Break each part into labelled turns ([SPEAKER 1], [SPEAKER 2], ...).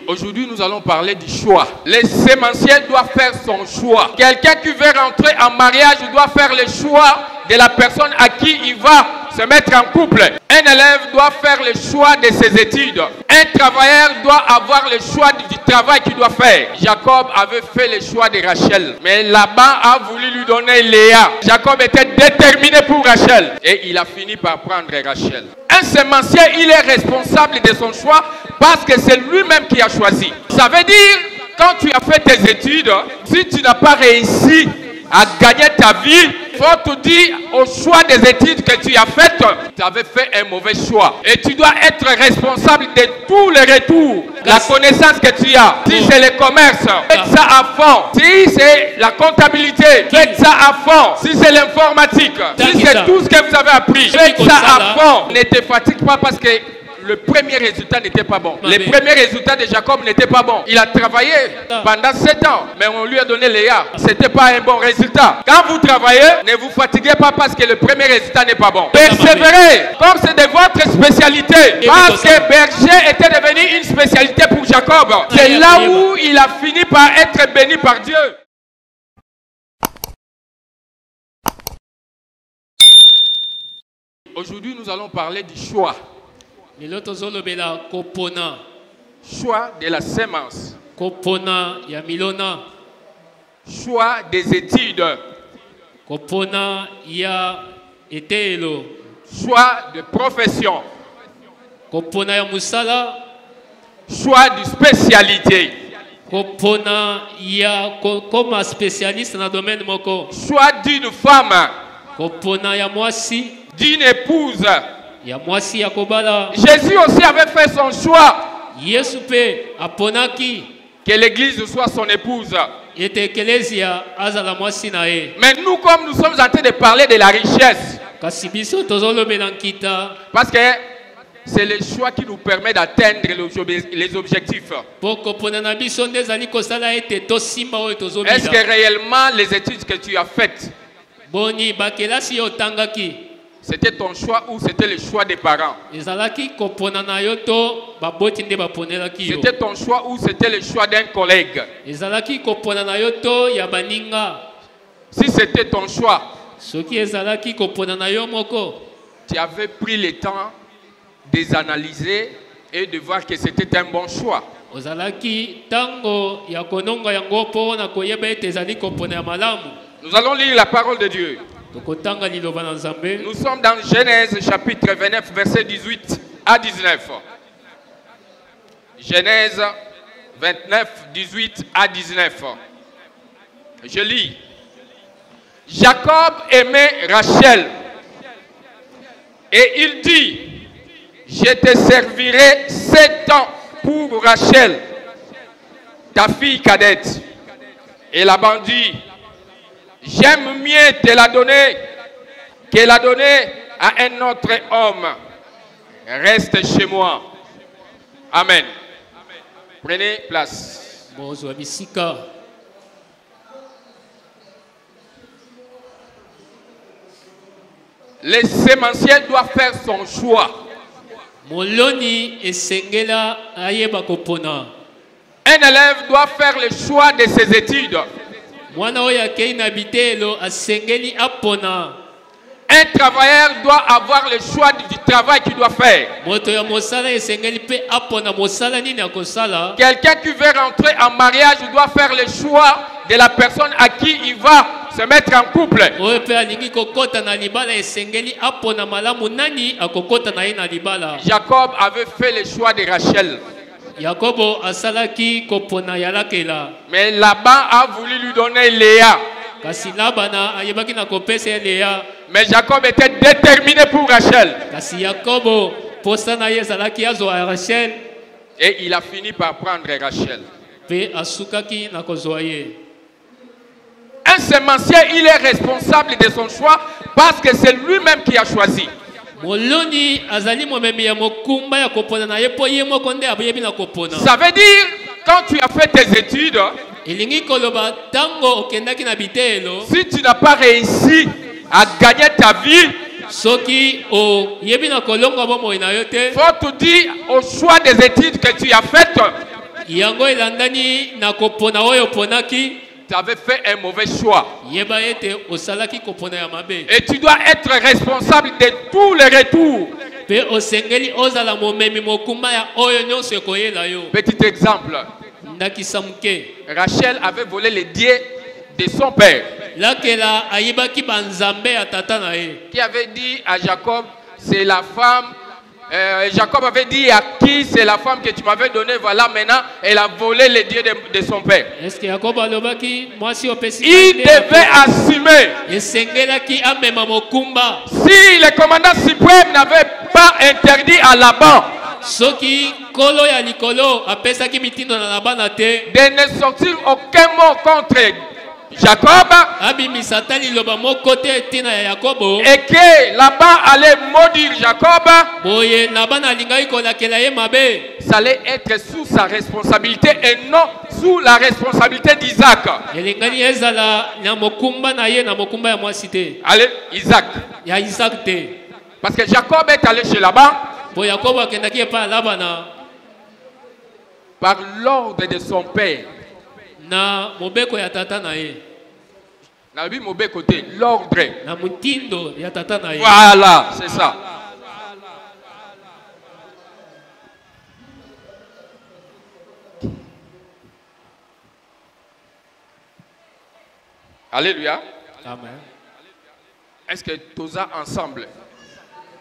[SPEAKER 1] Aujourd'hui, nous allons parler du choix. Les sémenciers doivent faire son choix. Quelqu'un qui veut rentrer en mariage doit faire le choix de la personne à qui il va se mettre en couple. Un élève doit faire le choix de ses études. Un travailleur doit avoir le choix du travail qu'il doit faire. Jacob avait fait le choix de Rachel, mais Laban a voulu lui donner Léa. Jacob était déterminé pour Rachel et il a fini par prendre Rachel. Un sémencier, il est responsable de son choix parce que c'est lui-même qui a choisi. Ça veut dire, quand tu as fait tes études, si tu n'as pas réussi à gagner ta vie, il faut te dire au choix des études que tu as faites, tu avais fait un mauvais choix. Et tu dois être responsable de tous les retours, la connaissance que tu as. Si c'est le commerce, faites ça à fond. Si c'est la comptabilité, faites ça à fond. Si c'est l'informatique, si c'est tout ce que vous avez appris, faites ça à fond. Ne te fatigue pas parce que le premier résultat n'était pas bon. Les premiers résultats de Jacob n'étaient pas bons. Il a travaillé pendant 7 ans, mais on lui a donné Léa. Ce n'était pas un bon résultat. Quand vous travaillez, ne vous fatiguez pas parce que le premier résultat n'est pas bon. Persévérez, comme c'est de votre spécialité. Parce que berger était devenu une spécialité pour Jacob. C'est là où il a fini par être béni par Dieu. Aujourd'hui, nous allons parler du choix. Choix de la sémence. Choix des études. Choix de profession. Choix de spécialité. Choix d'une femme. D'une épouse. Jésus aussi avait fait son choix. Que l'église soit son épouse. Mais nous, comme nous sommes en train de parler de la richesse, parce que c'est le choix qui nous permet d'atteindre les objectifs. Est-ce que réellement les études que tu as faites, c'était ton choix ou c'était le choix des parents? C'était ton choix ou c'était le choix d'un collègue? Si c'était ton choix, tu avais pris le temps de analyser et de voir que c'était un bon choix. Nous allons lire la parole de Dieu. Nous sommes dans Genèse chapitre 29, verset 18 à 19. Genèse 29, 18 à 19. Je lis. Jacob aimait Rachel et il dit, je te servirai 7 ans pour Rachel, ta fille cadette. Et Laban dit, j'aime mieux te la donner que la donner à un autre homme. Reste chez moi. Amen. Prenez place. Les sémenciers doivent faire son choix. Un élève doit faire le choix de ses études. Un travailleur doit avoir le choix du travail qu'il doit faire. Quelqu'un qui veut rentrer en mariage doit faire le choix de la personne à qui il va se mettre en couple. Jacob avait fait le choix de Rachel. Mais Laban a voulu lui donner Léa. Mais Jacob était déterminé pour Rachel. Et il a fini par prendre Rachel. Un sémencier, il est responsable de son choix parce que c'est lui-même qui a choisi. Ça veut dire, quand tu as fait tes études, si tu n'as pas réussi à gagner ta vie, il faut te dire au choix des études que tu as faites,
[SPEAKER 2] yango elandani na kopona oyo ponaki,
[SPEAKER 1] tu avais fait un mauvais choix.
[SPEAKER 2] yeba ete osalaki kopona ya mabe.
[SPEAKER 1] Et tu dois être responsable de tous les retours.
[SPEAKER 2] Pe osengeli ozala momemi mokumba ya oyo nyonso ekoyela yo.
[SPEAKER 1] Petit exemple.
[SPEAKER 2] Ndakisa muke.
[SPEAKER 1] Rachel avait volé les dieux de son père.
[SPEAKER 2] Lakela ayibaki banzambe ya tata na ye.
[SPEAKER 1] Qui avait dit à Jacob, c'est la femme. Jacob avait dit à qui c'est la femme que tu m'avais donnée. Voilà, maintenant, elle a volé les dieux de son père.
[SPEAKER 2] Est-ce que Jacob alobaki mwasi opesi?
[SPEAKER 1] Il devait assumer.
[SPEAKER 2] Esengelaki amema mokumba.
[SPEAKER 1] Si le commandant suprême n'avait pas interdit à Laban
[SPEAKER 2] Soki kolo ya likolo apesaki mitindo na Labana te,
[SPEAKER 1] de ne sortir aucun mot contre Jacob,
[SPEAKER 2] abimisatali loba moko te tina ya Yakobo,
[SPEAKER 1] et que Laban allait maudire Jacob,
[SPEAKER 2] boye Labana alingai kolakela ye mabe,
[SPEAKER 1] ça allait être sous sa responsabilité et non sous la responsabilité d'Isaac.
[SPEAKER 2] elingani ezala na mokumba na ye na mokumba ya mwasi te.
[SPEAKER 1] Allez, Isaac.
[SPEAKER 2] Ya Isaac te.
[SPEAKER 1] Parce que Jacob est allé chez Laban
[SPEAKER 2] Bo Yakobo akendaki pa Labana
[SPEAKER 1] par l'ordre de son père.
[SPEAKER 2] na mobeko ya tata na ye.
[SPEAKER 1] Na bi mauvais côté, l'ordre.
[SPEAKER 2] Na mutindo ya tata na ye.
[SPEAKER 1] Voilà, c'est ça. Alléluia.
[SPEAKER 2] Amen.
[SPEAKER 1] Est-ce que tous ensemble,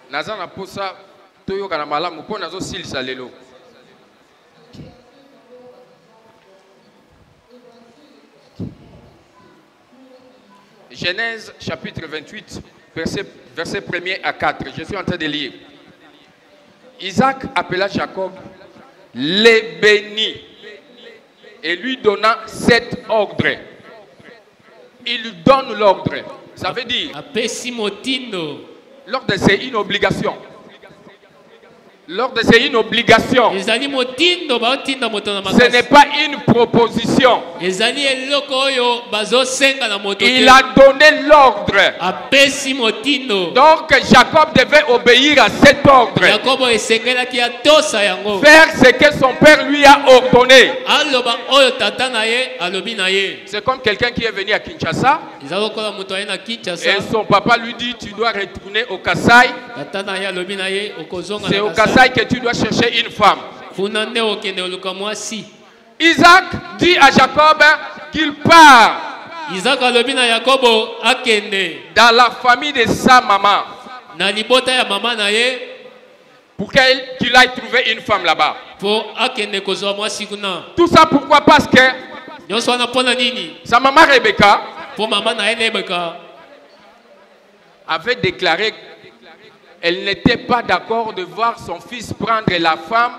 [SPEAKER 1] naza na posa toyo kana malamu po nazo silisa lelo. Genèse chapitre 28, verset 1er à 4. Je suis en train de lire. Isaac appela Jacob, les bénit et lui donna cet ordre. Il lui donne l'ordre. Ça veut dire,
[SPEAKER 2] Apesi motindo.
[SPEAKER 1] l'ordre c'est une obligation. L'ordre c'est une obligation.
[SPEAKER 2] Ezali motindo ba otinda moto na
[SPEAKER 1] Ce
[SPEAKER 2] makasi.
[SPEAKER 1] n'est pas une proposition.
[SPEAKER 2] Ezali eloko oyo bazo senga na moto te.
[SPEAKER 1] Il a donné l'ordre.
[SPEAKER 2] Apesi motindo.
[SPEAKER 1] Donc Jacob devait obéir à cet ordre.
[SPEAKER 2] Yakobo esengelaki atosa yango.
[SPEAKER 1] Faire ce que son père lui a ordonné.
[SPEAKER 2] Aloba oyo tata na ye alobi na ye.
[SPEAKER 1] C'est comme quelqu'un qui est venu à Kinshasa
[SPEAKER 2] Ezalo kola moto aye na Kinshasa.
[SPEAKER 1] et son papa lui dit tu dois retourner au Kasaï.
[SPEAKER 2] Tata na ye alobi na ye okozonga
[SPEAKER 1] C'est
[SPEAKER 2] na
[SPEAKER 1] au
[SPEAKER 2] Kasai.
[SPEAKER 1] Kasaï que tu dois chercher une femme.
[SPEAKER 2] Kuna nde okende oluka mwasi.
[SPEAKER 1] Isaac dit à Jacob qu'il part
[SPEAKER 2] Isaac alobi na Yakobo akende
[SPEAKER 1] dans la famille de sa maman
[SPEAKER 2] na libota ya mama na ye
[SPEAKER 1] pour qu'il aille trouver une femme là-bas.
[SPEAKER 2] po akende kozwa mwasi kuna.
[SPEAKER 1] Tout ça pourquoi? Parce que
[SPEAKER 2] Nyonso wana pona nini?
[SPEAKER 1] sa maman Rebecca
[SPEAKER 2] Po mama na ye nebeka
[SPEAKER 1] avait déclaré qu'elle n'était pas d'accord de voir son fils prendre la femme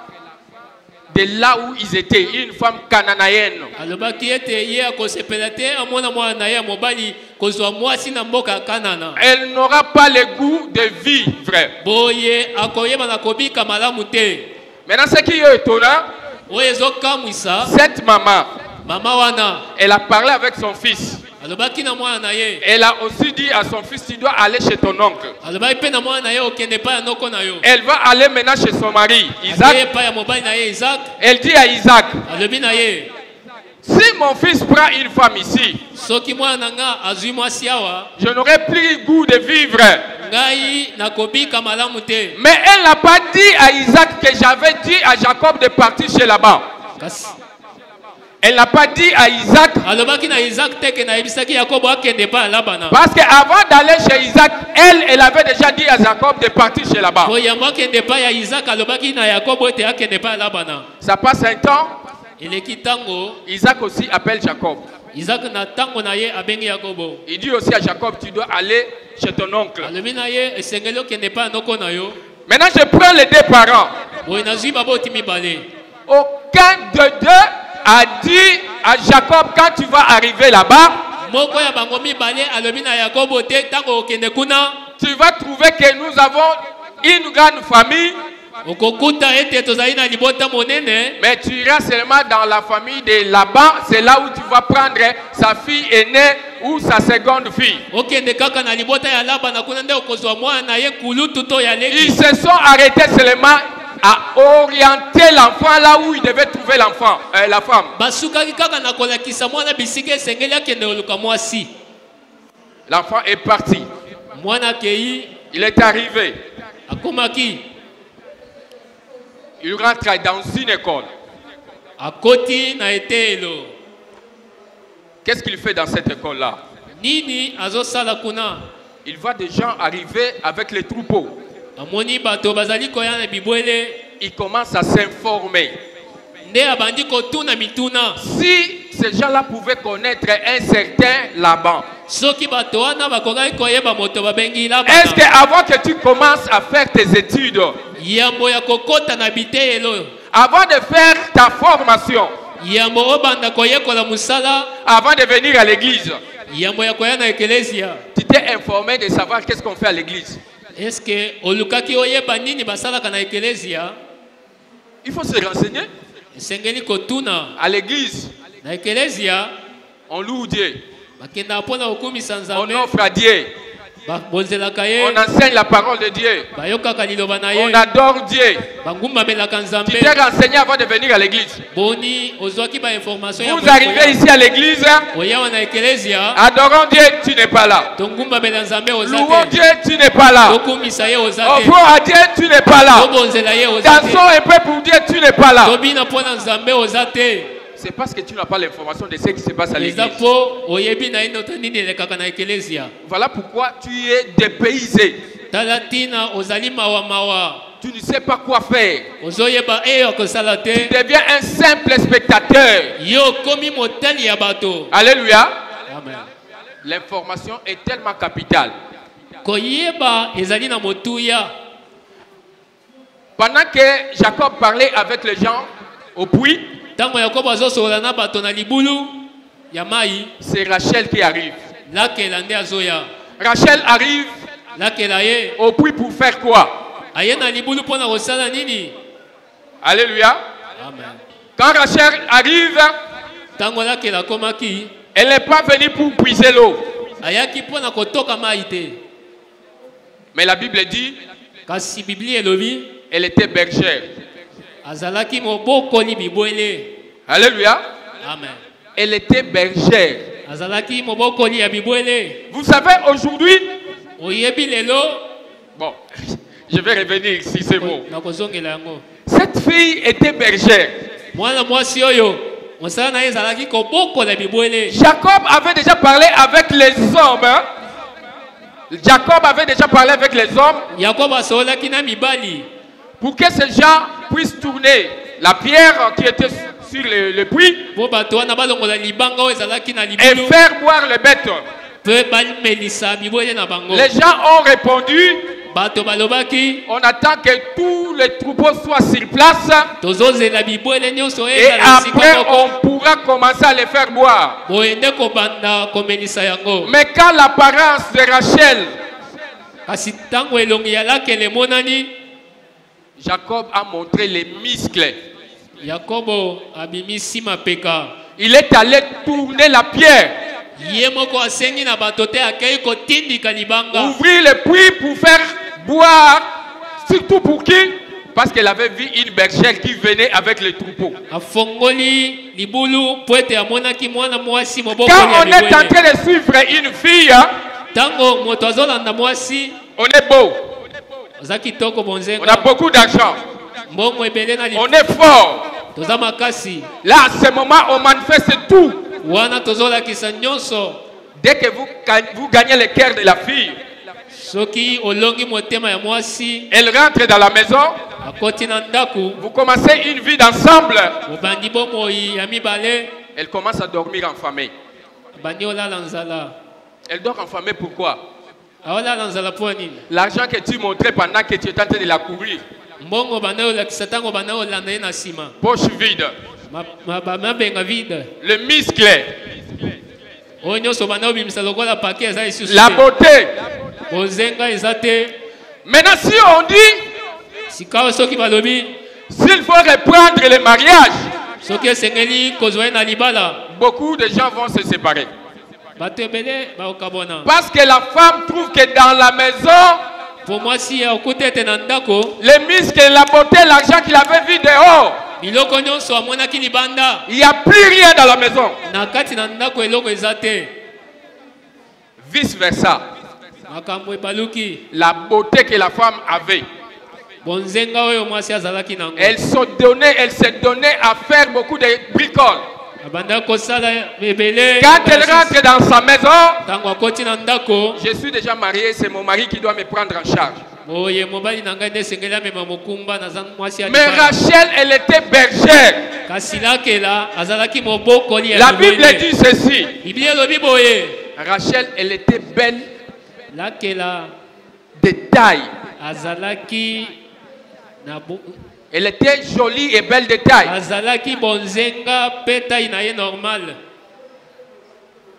[SPEAKER 1] de là où ils étaient, une femme cananéenne.
[SPEAKER 2] alobaki ete ye akosepela te amona mwana na ye ya mobali kozwa mwasi na mboka ya Kanana.
[SPEAKER 1] Elle n'aura pas le goût de vivre.
[SPEAKER 2] Boye akoyeba na kobika malamu te.
[SPEAKER 1] Maintenant, ce qui est étonnant,
[SPEAKER 2] Oyo ezokamwisa
[SPEAKER 1] cette maman,
[SPEAKER 2] mama wana
[SPEAKER 1] elle a parlé avec son fils.
[SPEAKER 2] alobaki na mwana na ye.
[SPEAKER 1] Elle a aussi dit à son fils, tu dois aller chez ton oncle.
[SPEAKER 2] Alobaki pe na mwana na ye okende pa ya noko na yo.
[SPEAKER 1] Elle va aller maintenant chez son mari, Isaac.
[SPEAKER 2] Akeye pa ya mobali na ye Isaac.
[SPEAKER 1] Elle dit à Isaac,
[SPEAKER 2] Alobi na ye
[SPEAKER 1] si mon fils prend une femme ici,
[SPEAKER 2] soki mwana na nga azwi mwasi awa
[SPEAKER 1] je n'aurai plus goût de vivre.
[SPEAKER 2] ngai nakobika malamu te.
[SPEAKER 1] Mais elle n'a pas dit à Isaac que j'avais dit à Jacob de partir chez Laban.
[SPEAKER 2] Kasi
[SPEAKER 1] Elle n'a pas dit à Isaac,
[SPEAKER 2] alobaki na Isaac te ke nayebisaki Yakobo akende pa ya Labana.
[SPEAKER 1] parce qu'avant d'aller chez Isaac, elle avait déjà dit à Jacob de partir chez Laban.
[SPEAKER 2] Po yango akende pa ya Isaac alobaki na Yakobo ete akende pa ya Labana.
[SPEAKER 1] Ça passe un temps,
[SPEAKER 2] Eleki tango
[SPEAKER 1] Isaac aussi appelle Jacob.
[SPEAKER 2] Isaac na tango na ye abengi Yakobo.
[SPEAKER 1] Il dit aussi à Jacob, tu dois aller chez ton oncle.
[SPEAKER 2] Alobi na ye esengeli okende pa ya noko na yo.
[SPEAKER 1] Maintenant, je prends les deux parents.
[SPEAKER 2] Boye nazwi baboti mibale.
[SPEAKER 1] Aucun de deux a dit à Jacob, quand tu vas arriver là-bas,
[SPEAKER 2] Moko ya bango mibale alobi na Yakobo te tango okende kuna.
[SPEAKER 1] tu vas trouver que nous avons une grande famille,
[SPEAKER 2] Okokuta ete tozali na libota monene.
[SPEAKER 1] mais tu iras seulement dans la famille de Laban. C'est là où tu vas prendre sa fille aînée ou sa seconde fille.
[SPEAKER 2] Okende kaka na libota ya Labana kuna nde okozwa mwana na ye kulutu to ya leki.
[SPEAKER 1] Ils se sont arrêtés seulement à orienter l'enfant là où il devait trouver l'enfant, la femme. L'enfant est parti. Il est arrivé. Il rentre dans une école. Qu'est-ce qu'il fait dans cette école-là? Il voit des gens arriver avec les troupeaux. Il commence à s'informer. Si ces gens-là pouvaient connaître un certain Laban, est-ce qu'avant que tu commences à faire tes études, avant de faire ta formation, avant de venir à l'église, tu t'es informé de savoir qu'est-ce qu'on fait à l'église?
[SPEAKER 2] Est-ce que
[SPEAKER 1] il faut se renseigner. À l'église, on loue Dieu. On offre à Dieu. On enseigne la parole de Dieu. On adore Dieu. Tu t'es renseigné avant de venir à l'église. Vous arrivez ici à l'église. Adorons Dieu, tu n'es pas là. Louons Dieu, tu n'es pas là. Offrons à Dieu, tu n'es pas là. Dansons un peu pour Dieu, tu n'es pas là. C'est parce que tu n'as pas l'information de ce qui se passe à l'église. Voilà pourquoi tu es dépaysé. Tu ne sais pas quoi faire. Tu deviens un simple spectateur. Alléluia. L'information est tellement capitale. Pendant que Jacob parlait avec les gens au puits, c'est Rachel qui arrive. Rachel arrive au puits pour faire quoi? Alléluia. Quand Rachel arrive, elle n'est pas venue pour puiser l'eau. Mais la Bible dit elle était bergère. Alléluia.
[SPEAKER 2] Amen.
[SPEAKER 1] Elle était bergère. Vous savez, aujourd'hui, bon, je vais revenir ici, c'est bon. Cette fille était bergère. Jacob avait déjà parlé avec les hommes. Hein? Jacob avait déjà parlé avec les hommes pour que ces gens puissent tourner la pierre qui était sur le puits et faire boire les bêtes. Les gens ont répondu, on attend que tous les troupeaux soient sur place et après on pourra commencer à les faire boire. Mais quand l'apparence de Rachel, Jacob a montré les muscles. Il est allé tourner la pierre. Ouvrir le puits pour faire boire. Surtout pour qui? Parce qu'elle avait vu une bergère qui venait avec les troupeaux. Quand on est en train de suivre une fille, on est beau. On a beaucoup d'argent. On est fort. Là, à ce moment, on manifeste tout. Dès que vous gagnez le cœur de la fille, elle rentre dans la maison. Vous commencez une vie d'ensemble. Elle commence à dormir en famille. Elle dort en famille pourquoi? L'argent que tu montrais pendant que tu étais en train de la courir. Poche vide. Le muscle. La beauté. Maintenant si on dit s'il faut reprendre le mariage, beaucoup de gens vont se séparer. Parce que la femme trouve que dans la maison,
[SPEAKER 2] Pour moi, si okuta ete na ndako,
[SPEAKER 1] les muscles, la beauté, l'argent qu'il avait vu dehors,
[SPEAKER 2] biloko nyonso amonaki libanda.
[SPEAKER 1] il n'y a plus rien dans la maison.
[SPEAKER 2] Na kati na ndako eloko eza te.
[SPEAKER 1] Vice versa.
[SPEAKER 2] Makambo ebaluki.
[SPEAKER 1] La beauté que la femme avait,
[SPEAKER 2] Bonzenga oyo mwasi azalaki nango.
[SPEAKER 1] elle s'est donnée à faire beaucoup de bricoles.
[SPEAKER 2] Abanda kosala ebele.
[SPEAKER 1] Quand elle rentre dans sa maison,
[SPEAKER 2] Tango akoti na ndako.
[SPEAKER 1] je suis déjà marié, c'est mon mari qui doit me prendre en charge.
[SPEAKER 2] Oye mobali na ngai nde sengeli amema mokumba na zan mwasi
[SPEAKER 1] Mais Rachel, elle était bergère.
[SPEAKER 2] kasi lakela azalaki mobokoli ya
[SPEAKER 1] La Bible dit ceci.
[SPEAKER 2] Biblia elobi boye.
[SPEAKER 1] Rachel, elle était belle
[SPEAKER 2] Lakela
[SPEAKER 1] de taille.
[SPEAKER 2] azalaki na
[SPEAKER 1] Elle était jolie et belle de taille.
[SPEAKER 2] azalaki bonzenga peta inaye normal.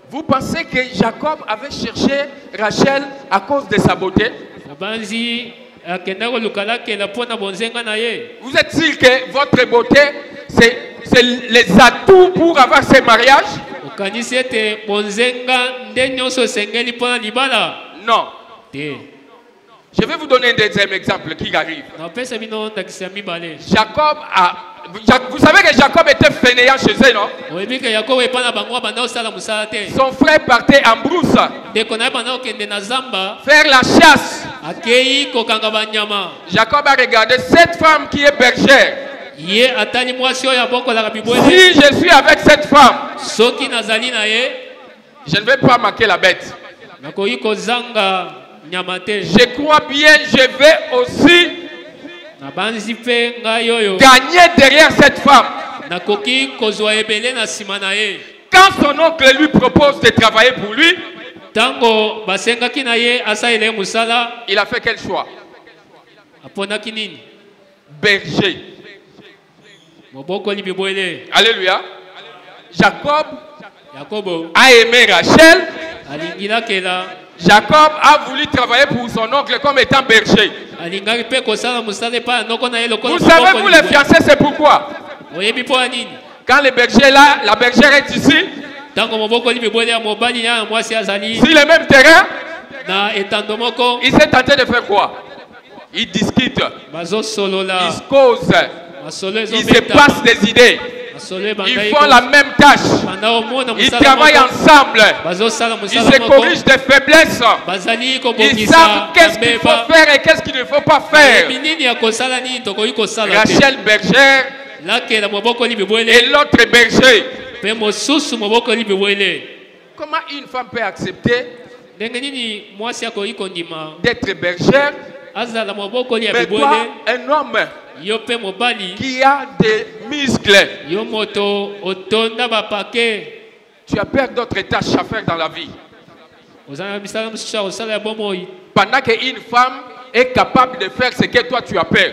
[SPEAKER 1] Vous pensez que Jacob avait cherché Rachel à cause de sa beauté?
[SPEAKER 2] Abanzi akenda ko lukala kela pona bonzenga na ye.
[SPEAKER 1] Vous êtes sûr que votre beauté, c'est les atouts pour avoir ce mariage?
[SPEAKER 2] Okanisi ete bonzenga nde nyonso sengeli pona libala?
[SPEAKER 1] Non.
[SPEAKER 2] Te.
[SPEAKER 1] Je vais vous donner un deuxième exemple qui arrive.
[SPEAKER 2] Na pesa bino ndakisa mibale.
[SPEAKER 1] Jacob a... Vous savez que Jacob était fainéant chez eux, non?
[SPEAKER 2] Oyebika Yakobo epana bango banda osala musala te.
[SPEAKER 1] Son frère partait en brousse
[SPEAKER 2] Ndeko na ye banda okende na zamba
[SPEAKER 1] faire la chasse.
[SPEAKER 2] akei kokanga banyama.
[SPEAKER 1] Jacob a regardé cette femme qui est bergère.
[SPEAKER 2] Ye atali mwasi oyo abokolaka bibwele.
[SPEAKER 1] Si je suis avec cette femme,
[SPEAKER 2] Soki nazali na ye
[SPEAKER 1] je ne vais pas manquer la bête.
[SPEAKER 2] nakoki kozanga nyama te.
[SPEAKER 1] Je crois bien, je vais aussi
[SPEAKER 2] Nabanzi mpe ngai oyo
[SPEAKER 1] gagner derrière cette femme.
[SPEAKER 2] nakoki kozwa ebele na nsima na ye.
[SPEAKER 1] Quand son oncle lui propose de travailler pour lui,
[SPEAKER 2] Tango basengaki na ye asalela ye musala
[SPEAKER 1] il a fait quel choix?
[SPEAKER 2] aponaki nini?
[SPEAKER 1] Berger.
[SPEAKER 2] Mobokoli bibwele.
[SPEAKER 1] Alléluia. Jacob
[SPEAKER 2] Yakobo
[SPEAKER 1] a aimé Rachel.
[SPEAKER 2] alingi lakela
[SPEAKER 1] Jacob a voulu travailler pour son oncle comme étant berger.
[SPEAKER 2] alingaki mpe kosala musala epai ya noko na ye lokola
[SPEAKER 1] Vous savez,
[SPEAKER 2] mobokoli
[SPEAKER 1] vous les
[SPEAKER 2] bibwele.
[SPEAKER 1] fiancés, c'est pourquoi?
[SPEAKER 2] Oyebi mpo ya nini?
[SPEAKER 1] Quand le berger est là, la bergère est ici,
[SPEAKER 2] Tango mobokoli bibwele ya mobali ya mwasi azali
[SPEAKER 1] sur le même terrain,
[SPEAKER 2] na etando moko
[SPEAKER 1] il s'est tenté de faire quoi? Il discute,
[SPEAKER 2] bazosolola
[SPEAKER 1] il se cause,
[SPEAKER 2] masolo
[SPEAKER 1] il se
[SPEAKER 2] ezobeta
[SPEAKER 1] passe des idées.
[SPEAKER 2] masolo
[SPEAKER 1] Ils
[SPEAKER 2] ebandai
[SPEAKER 1] font la même tâche.
[SPEAKER 2] banda omona
[SPEAKER 1] Ils
[SPEAKER 2] musala
[SPEAKER 1] travaillent
[SPEAKER 2] moko
[SPEAKER 1] ensemble.
[SPEAKER 2] bazosala
[SPEAKER 1] Ils
[SPEAKER 2] musala
[SPEAKER 1] se
[SPEAKER 2] moko
[SPEAKER 1] corrigent des faiblesses.
[SPEAKER 2] bazali
[SPEAKER 1] Ils
[SPEAKER 2] kobongisa
[SPEAKER 1] savent qu'est-ce qu'il faut
[SPEAKER 2] bambeba
[SPEAKER 1] faire et qu'est-ce qu'il ne faut pas faire.
[SPEAKER 2] oyebi nini ya kosala nini tokoki kosala te.
[SPEAKER 1] Rachel bergère
[SPEAKER 2] lakela mobokoli
[SPEAKER 1] et
[SPEAKER 2] bibwele
[SPEAKER 1] l'autre berger.
[SPEAKER 2] mpe mosusu mobokoli bibwele.
[SPEAKER 1] Comment une femme peut accepter
[SPEAKER 2] Ndenge nini mwasi akoki kondima
[SPEAKER 1] d'être bergère,
[SPEAKER 2] azala mobokoli ya
[SPEAKER 1] mais toi,
[SPEAKER 2] bibwele
[SPEAKER 1] un homme
[SPEAKER 2] yo mpe mobali
[SPEAKER 1] qui a des muscles,
[SPEAKER 2] yo moto otonda bapake
[SPEAKER 1] tu as peur d'autres tâches à faire dans la vie.
[SPEAKER 2] oza na misala mosusu ya kosala ya bomoi
[SPEAKER 1] Pendant qu'une femme est capable de faire ce que toi tu as peur.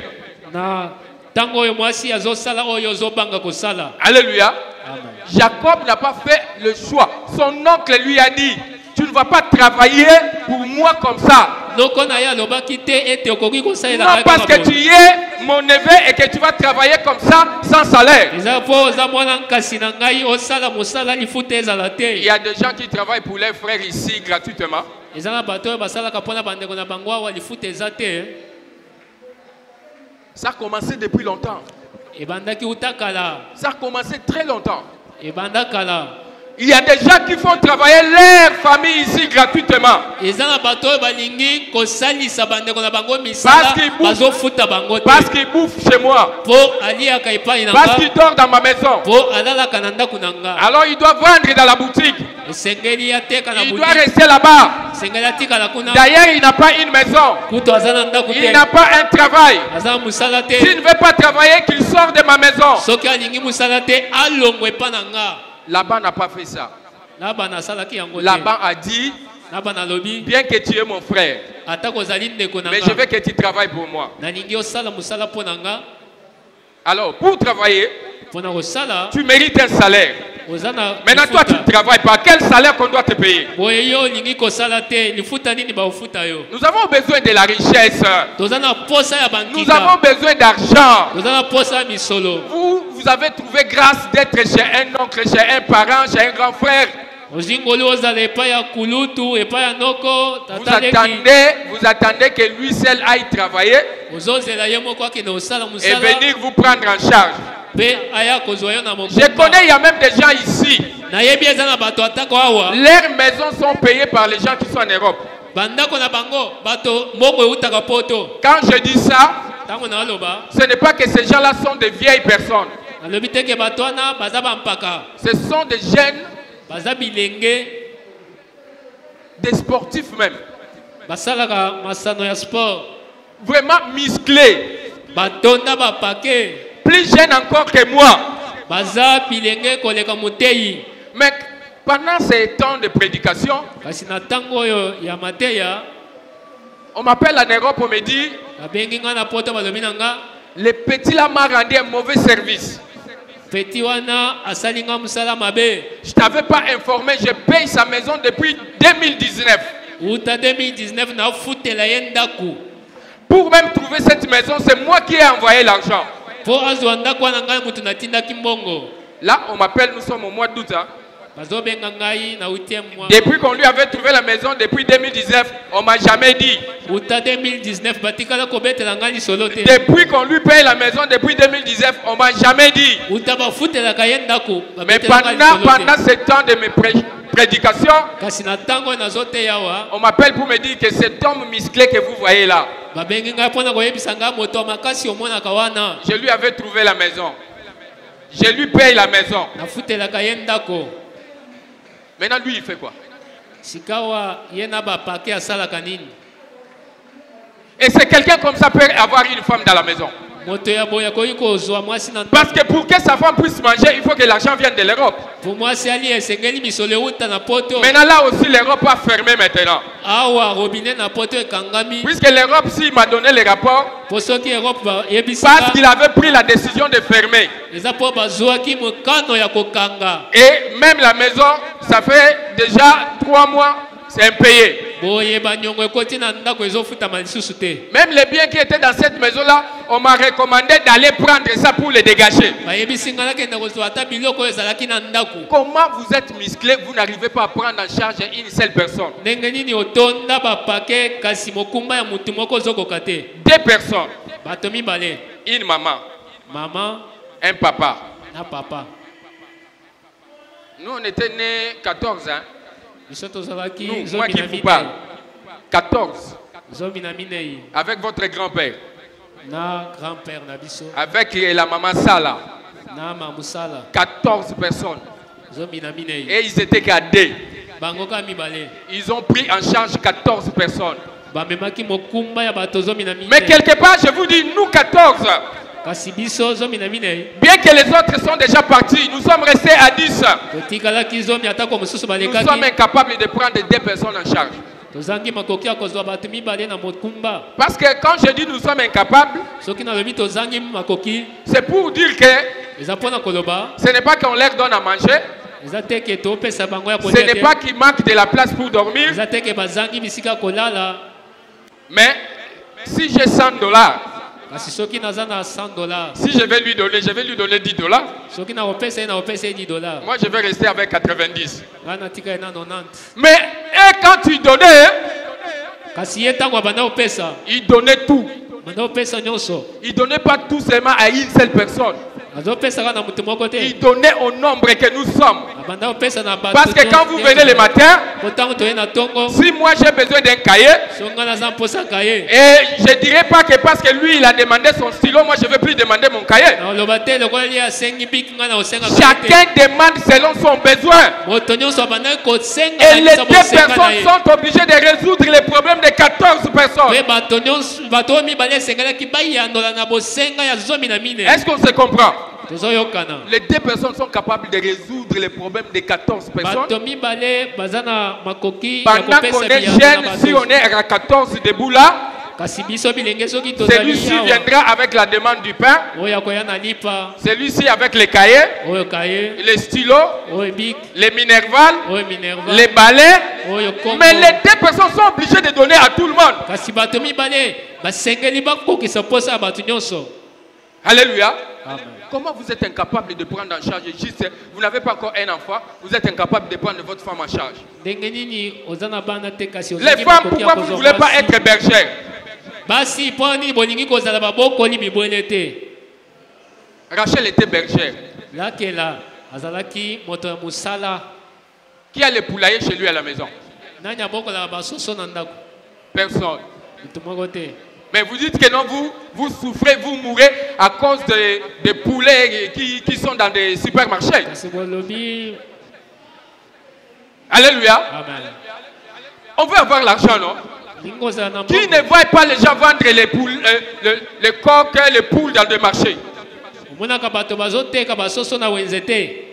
[SPEAKER 2] na ntango oyo mwasi azosala oyo ozobanga kosala.
[SPEAKER 1] Alléluia.
[SPEAKER 2] Amen.
[SPEAKER 1] Jacob n'a pas fait le choix. Son oncle lui a dit, tu ne vas pas travailler pour moi comme ça.
[SPEAKER 2] Noko na ye alobaki te ete okoki kosalela
[SPEAKER 1] Non
[SPEAKER 2] ngai
[SPEAKER 1] parce
[SPEAKER 2] kaka
[SPEAKER 1] que
[SPEAKER 2] boye.
[SPEAKER 1] tu es mon neveu et que tu vas travailler comme ça sans salaire.
[SPEAKER 2] eza mpo oza mwana nkasi na ngai osala mosala lifuta ezala
[SPEAKER 1] Il y
[SPEAKER 2] te.
[SPEAKER 1] a des gens qui travaillent pour leurs frères ici gratuitement.
[SPEAKER 2] eza na bato oyo basalaka mpo na bandeko na bango awa lifuta eza te.
[SPEAKER 1] Ça a commencé depuis longtemps.
[SPEAKER 2] ebandaki uta kala
[SPEAKER 1] Ça a commencé très longtemps.
[SPEAKER 2] ebanda kala.
[SPEAKER 1] Il y a des gens qui font travailler leur famille ici gratuitement.
[SPEAKER 2] eza na bato oyo balingi kosalisa bandeko na bango misala
[SPEAKER 1] Parce qu'ils bouffent.
[SPEAKER 2] bazofuta bango te
[SPEAKER 1] Parce qu'ils bouffent chez moi.
[SPEAKER 2] mpo aliaka epai na
[SPEAKER 1] Parce
[SPEAKER 2] nga
[SPEAKER 1] qu'ils dorment dans ma maison.
[SPEAKER 2] mpo alalaka na ndako na nga.
[SPEAKER 1] Alors il doit vendre dans la boutique.
[SPEAKER 2] esengeli ateka na
[SPEAKER 1] Il doit
[SPEAKER 2] boutique
[SPEAKER 1] rester là-bas.
[SPEAKER 2] esengeli atikala kuna
[SPEAKER 1] D'ailleurs, il n'a pas une maison.
[SPEAKER 2] kutu aza na ndako
[SPEAKER 1] Il
[SPEAKER 2] te
[SPEAKER 1] n'a pas un travail.
[SPEAKER 2] aza na mosala te.
[SPEAKER 1] S'il ne veut pas travailler, qu'il sorte de ma maison.
[SPEAKER 2] soki alingi mosala te alongwa epa na nga.
[SPEAKER 1] Laban n'a pas fait ça.
[SPEAKER 2] Laban asalaki yango te.
[SPEAKER 1] Laban a dit,
[SPEAKER 2] Laban alobi
[SPEAKER 1] bien que tu es mon frère,
[SPEAKER 2] atako ozali ndeko na
[SPEAKER 1] mais je
[SPEAKER 2] nga
[SPEAKER 1] veux que tu travailles pour moi.
[SPEAKER 2] nalingi osala mosala mpo na nga.
[SPEAKER 1] Alors, pour travailler,
[SPEAKER 2] mpo na kosala
[SPEAKER 1] tu mérites un salaire.
[SPEAKER 2] oza na
[SPEAKER 1] Maintenant, toi, tu ne
[SPEAKER 2] lifuta.
[SPEAKER 1] travailles pas. Quel salaire qu'on doit te payer?
[SPEAKER 2] boye yo olingi kosala te lifuta nini baofuta yo.
[SPEAKER 1] Nous avons besoin de la richesse.
[SPEAKER 2] toza na posa ya
[SPEAKER 1] Nous avons
[SPEAKER 2] bankita
[SPEAKER 1] besoin d'argent.
[SPEAKER 2] toza na posa ya misolo.
[SPEAKER 1] Vous avez trouvé grâce d'être chez un oncle, chez un parent, chez un grand frère. Vous attendez que lui seul aille travailler et venir vous prendre en charge. Je connais, il y a même des gens ici. Leurs maisons sont payées par les gens qui sont en Europe. Quand je dis ça, ce n'est pas que ces gens-là sont des vieilles personnes. Ce sont des jeunes, des sportifs même. Vraiment musclés. Plus jeunes encore que moi. Mais pendant ces temps de prédication, on m'appelle en Europe, on me dit le petit là m'a rendu un mauvais service. Je t'avais pas informé, je paye sa maison depuis 2019. Pour même trouver cette maison, c'est moi qui ai envoyé l'argent. Là, on m'appelle, nous sommes au mois d'août. Depuis qu'on lui avait trouvé la maison, depuis 2019, on m'a jamais dit. Depuis qu'on lui paye la maison, depuis 2019, on m'a jamais dit. Mais pendant ce temps de mes prédications, on m'appelle pour me dire que cet homme musclé que vous voyez là, je lui avais trouvé la maison. Je lui paye la maison. Maintenant, lui, il fait quoi? Et c'est quelqu'un comme ça peut avoir une femme dans la maison. Parce que pour que sa femme puisse manger, il faut que l'argent vienne de l'Europe. Maintenant, là aussi, l'Europe a fermé maintenant. Puisque l'Europe, s'il m'a donné les rapports, parce qu'il avait pris la décision de fermer. Et même la maison, ça fait déjà 3 mois, c'est impayé. Même les biens qui étaient dans cette maison-là, on m'a recommandé d'aller prendre ça pour les dégager. Comment vous êtes musclé, vous n'arrivez pas à prendre en charge une seule personne? 2 personnes. Une maman. Un papa. Nous, on était nés 14 ans. Nous, moi qui vous parle. 14. Avec votre grand-père. Avec la maman Sala. 14 personnes. Et ils étaient qu'à 2. Ils ont pris en charge 14 personnes. Mais quelque part, je vous dis, nous 14. Bien que les autres sont déjà partis, nous sommes restés à 10. Nous sommes incapables de prendre 2 personnes en charge. Parce que quand je dis nous sommes incapables, c'est pour dire que ce n'est pas qu'on leur donne à manger, ce n'est pas qu'il manque de la place pour dormir, mais si j'ai $100, si je vais lui donner $10. Moi, je vais rester avec 90. Mais quand tu donnais, il donnait tout. Il ne donnait pas tout seulement à une seule personne. Il donnait au nombre que nous sommes. Parce que quand vous venez le matin, si moi j'ai besoin d'un cahier, et je ne dirais pas que parce que lui il a demandé son stylo, moi je ne vais plus demander mon cahier. Chacun demande selon son besoin. Et les 2 personnes sont obligées de résoudre les problèmes de 14 personnes. Est-ce qu'on se comprend? Les 2 personnes sont capables de résoudre les problèmes de 14 personnes. Pendant qu'on est jeune, si on est à 14 debout là, celui-ci viendra avec la demande du pain, celui-ci avec les cahiers, les stylos, les minervales, les balais. Mais les 2 personnes sont obligées de donner à tout le monde. Alléluia. Amen. Comment vous êtes incapable de prendre en charge juste, vous n'avez pas encore un enfant, vous êtes incapable de prendre votre femme en charge. Les femmes, pourquoi vous ne voulez pas être bergères? Rachel était bergère. Qui a le poulailler chez lui à la maison? Personne. Mais vous dites que non, vous souffrez, vous mourrez à cause des poulets qui sont dans des supermarchés. Alléluia. Amen. On veut avoir l'argent, non? Qui ne voit pas les gens vendre les poules, les coqs, les poules dans des marchés?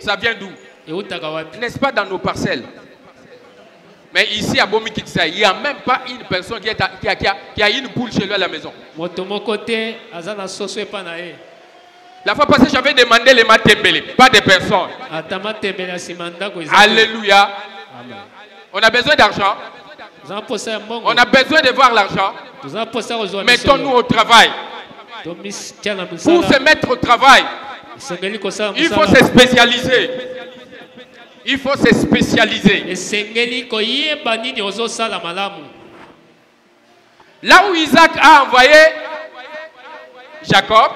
[SPEAKER 1] Ça vient d'où? N'est-ce pas dans nos parcelles? Mais ici à Bomikitsa, il n'y a même pas une personne qui a une poule chez lui à la maison. La fois passée, j'avais demandé les matembele, pas des personnes. Alléluia. On a besoin d'argent. On a besoin de voir l'argent. Mettons-nous au travail. Pour se mettre au travail, il faut se spécialiser. Il faut se spécialiser. Là où Isaac a envoyé Jacob,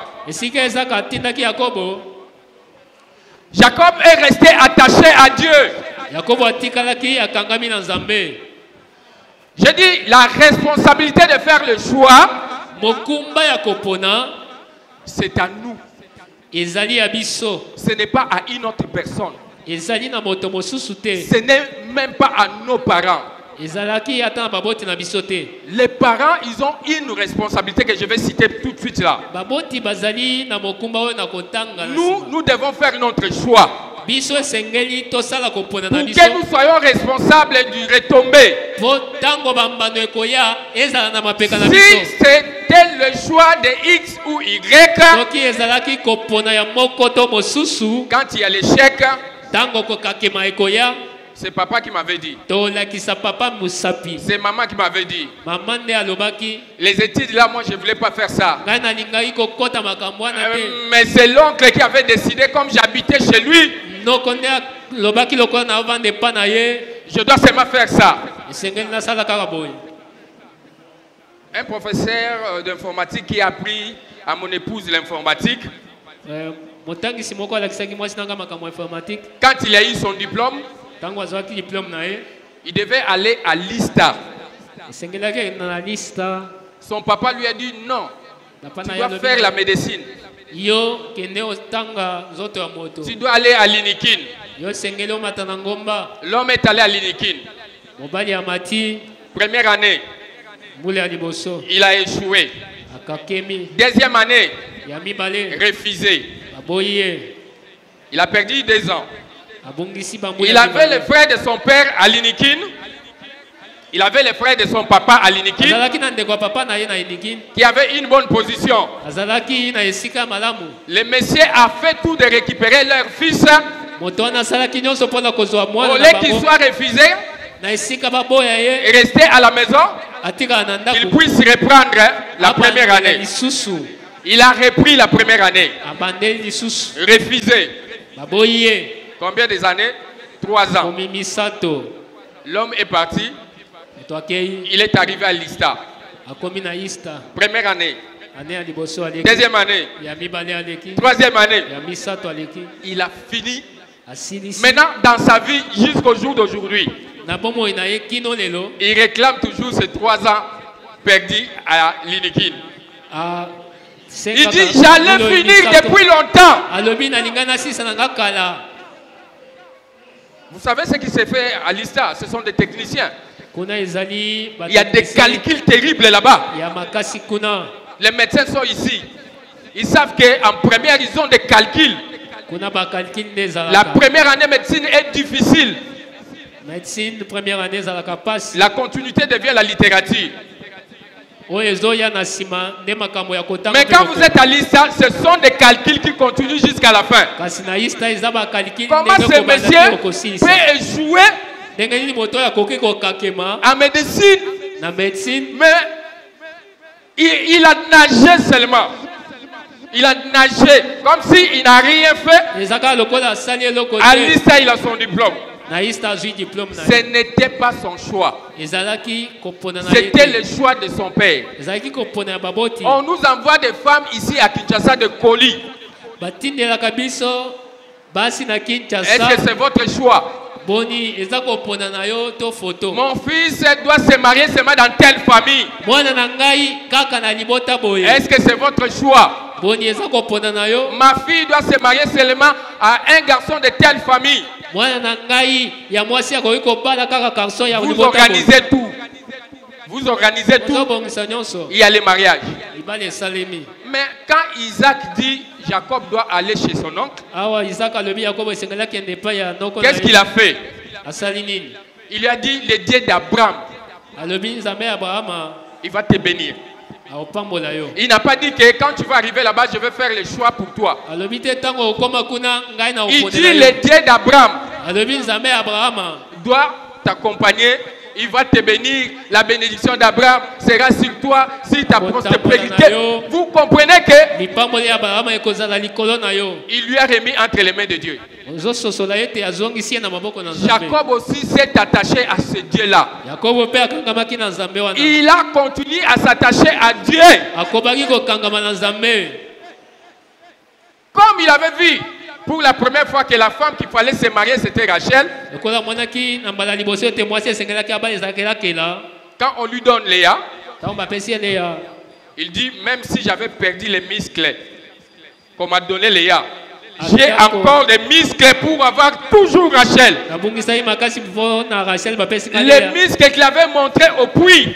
[SPEAKER 1] Jacob est resté attaché à Dieu. J'ai dit la responsabilité de faire le choix, c'est à nous. Ce n'est pas à une autre personne. Ce n'est même pas à nos parents. Les parents, ils ont une responsabilité que je vais citer tout de suite là. Nous devons faire notre choix. Pour que nous soyons responsables du retombé. Si c'était le choix de X ou Y, quand il y a l'échec, c'est papa qui m'avait dit. C'est maman qui m'avait dit. Les études là, moi je ne voulais pas faire ça. Mais c'est l'oncle qui avait décidé, comme j'habitais chez lui, je dois seulement faire ça. Un professeur d'informatique qui a appris à mon épouse l'informatique. Quand il a eu son diplôme, il devait aller à l'ISTA. Son papa lui a dit non, tu dois faire la médecine. Tu dois aller à l'Inikin. L'homme est allé à l'Inikin. Première année, il a échoué. Deuxième année, refusé. Il a perdu 2 ans. Il avait les frères de son père à l'Inikin. Il avait les frères de son papa à l'Inikin qui avaient une bonne position. Le monsieur a fait tout de récupérer leur fils. Au lieu qu'il soit refusé et rester à la maison, qu'il puisse reprendre la première année. Il a repris la première année. Refusé. Combien des années? 3 ans. L'homme est parti. Il est arrivé à l'ISTA. Première année. Deuxième année. Troisième année. Il a fini. Maintenant, dans sa vie, jusqu'au jour d'aujourd'hui, il réclame toujours ces 3 ans perdus à l'Inikin. Il dit, j'allais finir depuis longtemps. Vous savez ce qui s'est fait à l'ISTA? Ce sont des techniciens. Il y a des calculs terribles là-bas. Les médecins sont ici. Ils savent qu'en première, ils ont des calculs. La première année médecine est difficile. La continuité devient la littérature. Mais quand vous êtes à l'ISTA, ce sont des calculs qui continuent jusqu'à la fin. Comment ce monsieur peut échouer en médecine, mais il a nagé seulement. Il a nagé comme s'il n'a rien fait. À l'ISTA, il a son diplôme. Ce n'était pas son choix. C'était le choix de son père. On nous envoie des femmes ici à Kinshasa de colis. Est-ce que c'est votre choix? Mon fils doit se marier seulement dans telle famille. Est-ce que c'est votre choix? Ma fille doit se marier seulement à un garçon de telle famille. Vous organisez tout. Vous organisez tout. Il y a les mariages. Mais quand Isaac dit Jacob doit aller chez son oncle, qu'est-ce qu'il a fait? Il lui a dit le Dieu d'Abraham, il va te bénir. Il n'a pas dit que quand tu vas arriver là-bas, je vais faire le choix pour toi. Il dit le Dieu d'Abraham doit t'accompagner. Il va te bénir. La bénédiction d'Abraham sera sur toi, sur ta prospérité. Vous comprenez que il lui a remis entre les mains de Dieu. Jacob aussi s'est attaché à ce Dieu-là. Il a continué à s'attacher à Dieu. Comme il avait vu pour la première fois que la femme qu'il fallait se marier, c'était Rachel. Quand on lui donne Léa, il dit, même si j'avais perdu les muscles qu'on m'a donné Léa, j'ai encore des muscles pour avoir toujours Rachel. Les muscles qu'il avait montrés au puits,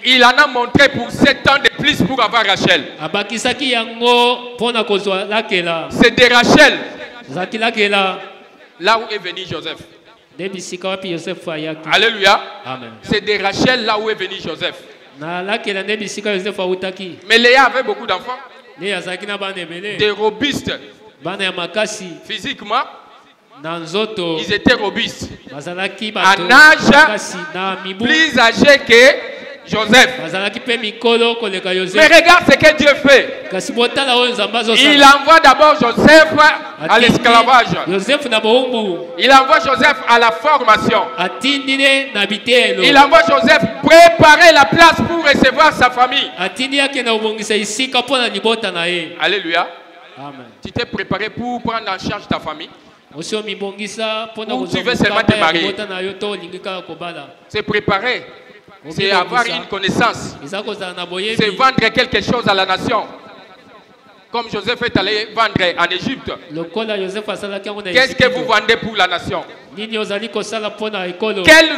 [SPEAKER 1] il en a montré pour 7 ans de plus pour avoir Rachel. C'est de Rachel là où est venu Joseph. Alléluia. C'est de Rachel là où est venu Joseph. Mais Léa avait beaucoup d'enfants. Des robustes. Physiquement, ils étaient robustes. En âge plus âgé que Joseph. Mais regarde ce que Dieu fait. Il envoie d'abord Joseph à l'esclavage. Il envoie Joseph à la formation. Il envoie Joseph préparer la place pour recevoir sa famille. Alléluia. Amen. Tu t'es préparé pour prendre en charge ta famille? Ou tu veux seulement te marier? C'est préparer. C'est avoir une connaissance. C'est vendre quelque chose à la nation. Comme Joseph est allé vendre en Égypte. Qu'est-ce que vous vendez pour la nation? Quelle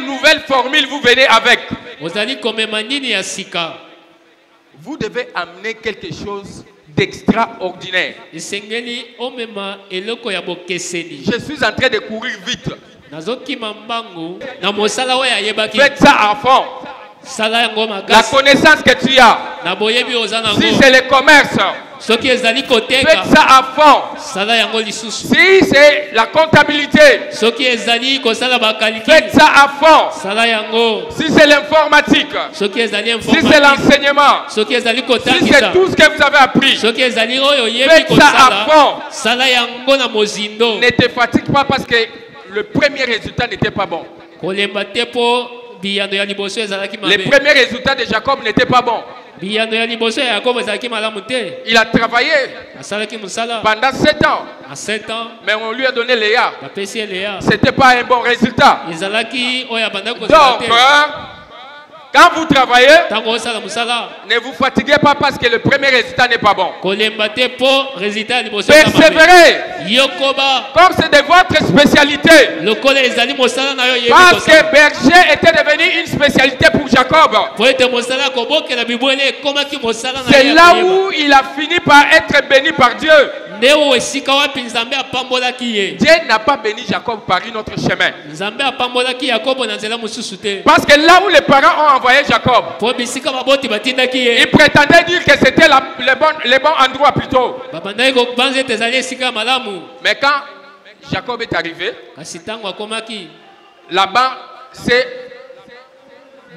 [SPEAKER 1] nouvelle formule vous venez avec? Vous devez amener quelque chose d'extraordinaire. Je suis en train de courir vite. Faites ça à fond. La connaissance que tu as. Si c'est le commerce, faites ça à fond. Si c'est la comptabilité, faites ça à fond. Si c'est l'informatique, si c'est l'enseignement, si c'est tout ce que vous avez appris, faites ça à fond. Ne te fatigue pas parce que le premier résultat n'était pas bon. Les premiers résultats de Jacob n'étaient pas bons. Il a travaillé pendant 7 ans. Mais on lui a donné Léa. Ce n'était pas un bon résultat. Donc, quand vous travaillez, ne vous fatiguez pas parce que le premier résultat n'est pas bon. Persévérez. Comme c'est de votre spécialité. Parce que berger était devenu une spécialité pour Jacob. C'est là où il a fini par être béni par Dieu. Dieu n'a pas béni Jacob par un autre chemin. Parce que là où les parents ont envoyé Jacob, ils prétendaient dire que c'était le bon endroit plutôt. Mais quand Jacob est arrivé, Laban s'est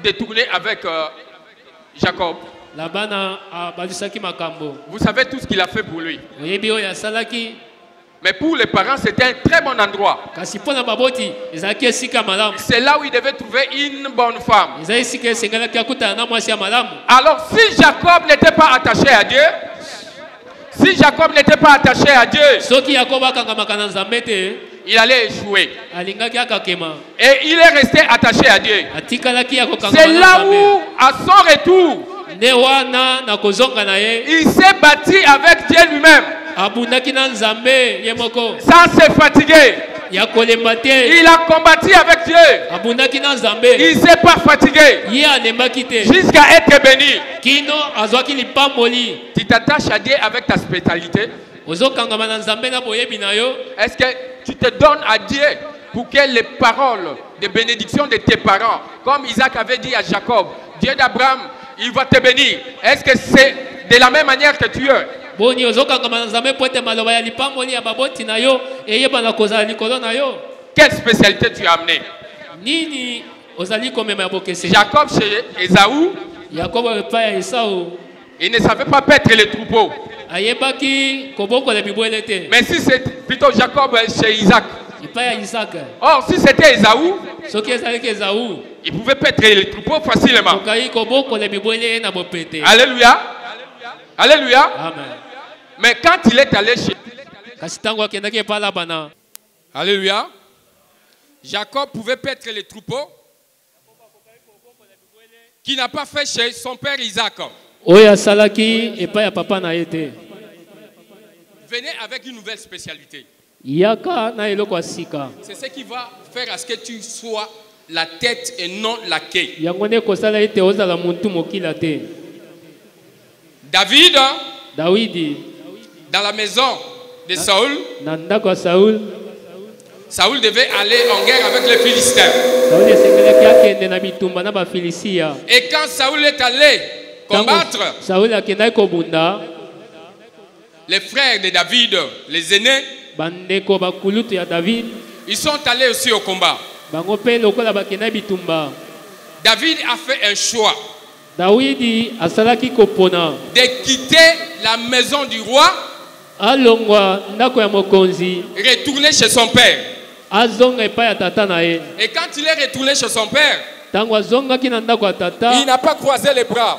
[SPEAKER 1] détourné avec Jacob. Vous savez tout ce qu'il a fait pour lui.
[SPEAKER 2] oyebi oyo asalaki.
[SPEAKER 1] Mais pour les parents, c'était un très bon endroit.
[SPEAKER 2] Kasi mpona baboti ezalaki esika malamu.
[SPEAKER 1] C'est là où il devait trouver une bonne femme.
[SPEAKER 2] Eza esika esengelaki akutana na mwasi ya malamu.
[SPEAKER 1] Alors, si Jacob n'était pas attaché à Dieu,
[SPEAKER 2] soki Yakobo akangamaka na Nzambe te,
[SPEAKER 1] il allait échouer.
[SPEAKER 2] alingaki akakema.
[SPEAKER 1] Et il est resté attaché à Dieu.
[SPEAKER 2] Atikalaki ya kokangama
[SPEAKER 1] C'est
[SPEAKER 2] na
[SPEAKER 1] là
[SPEAKER 2] Nzambe.
[SPEAKER 1] où, à son retour,
[SPEAKER 2] Nde wana na kozonga na ye,
[SPEAKER 1] il s'est battu avec Dieu lui-même,
[SPEAKER 2] abundaki na Nzambe ye moko.
[SPEAKER 1] sans se fatiguer.
[SPEAKER 2] Ya kolemba te,
[SPEAKER 1] Il a combattu avec Dieu.
[SPEAKER 2] abundaki na Nzambe.
[SPEAKER 1] Il ne s'est pas fatigué
[SPEAKER 2] Ye alembaki te,
[SPEAKER 1] jusqu'à être béni.
[SPEAKER 2] kino azwaki lipamboli.
[SPEAKER 1] Tu t'attaches à Dieu avec ta spécialité.
[SPEAKER 2] Ozokangama na Nzambe na boyebi na yo.
[SPEAKER 1] Est-ce que tu te donnes à Dieu pour que les paroles de bénédiction de tes parents, comme Isaac avait dit à Jacob, Dieu d'Abraham, il va te bénir. Est-ce que c'est de la même manière que tu es?
[SPEAKER 2] Boni ozokangama na Nzambe po ete maloba ya lipamboli ya baboti na yo eyebana kozala likolo na yo.
[SPEAKER 1] Quelle spécialité tu as amené?
[SPEAKER 2] Nini ozali komema ya bokese?
[SPEAKER 1] Jacob chez Ésaü,
[SPEAKER 2] Yakobo epai ya Esau
[SPEAKER 1] il ne savait pas paître les troupeaux.
[SPEAKER 2] ayebaki kobokola bibwele te.
[SPEAKER 1] Mais si c'est plutôt Jacob chez Isaac.
[SPEAKER 2] Epai ya Isaka
[SPEAKER 1] Or, si c'était Ésaü,
[SPEAKER 2] soki ezalaki Esau
[SPEAKER 1] il pouvait paître les troupeaux facilement.
[SPEAKER 2] okai kobokola bibwele na bopete.
[SPEAKER 1] Alléluia. Alléluia.
[SPEAKER 2] Amen.
[SPEAKER 1] Mais quand il est allé chez...
[SPEAKER 2] Kasi tango akendaki epai Labana,
[SPEAKER 1] Alléluia. Jacob pouvait paître les troupeaux qu'il n'a pas fait chez son père Isaac.
[SPEAKER 2] oyo asalaki epai ya papa na ye te.
[SPEAKER 1] Venez avec une nouvelle spécialité.
[SPEAKER 2] Yaka na eloko ya sika.
[SPEAKER 1] C'est ce qui va faire à ce que tu sois la tête et non la queue.
[SPEAKER 2] Yango nde kosala ete ozala muntu mokila te.
[SPEAKER 1] David,
[SPEAKER 2] Dawidi
[SPEAKER 1] dans la maison de Saül,
[SPEAKER 2] na ndako ya Saul,
[SPEAKER 1] Saül devait aller en guerre avec les Philistins.
[SPEAKER 2] Saul esengelaki akende na bitumba na bafilisia.
[SPEAKER 1] Et quand Saül est allé combattre,
[SPEAKER 2] Saul akendaki kobunda,
[SPEAKER 1] les frères de David, les aînés,
[SPEAKER 2] bandeko bakulutu ya David
[SPEAKER 1] ils sont allés aussi au combat.
[SPEAKER 2] bango pe lokola bakendaki bitumba.
[SPEAKER 1] David a fait un choix
[SPEAKER 2] Dawidi asalaki kopona
[SPEAKER 1] de quitter la maison du roi,
[SPEAKER 2] alongwa ndako ya mokonzi,
[SPEAKER 1] retourner chez son père.
[SPEAKER 2] azonga epai ya tata na ye.
[SPEAKER 1] Et quand il est retourné chez son père,
[SPEAKER 2] Tango azongaki na ndako ya
[SPEAKER 1] il
[SPEAKER 2] tata,
[SPEAKER 1] n'a pas croisé les bras.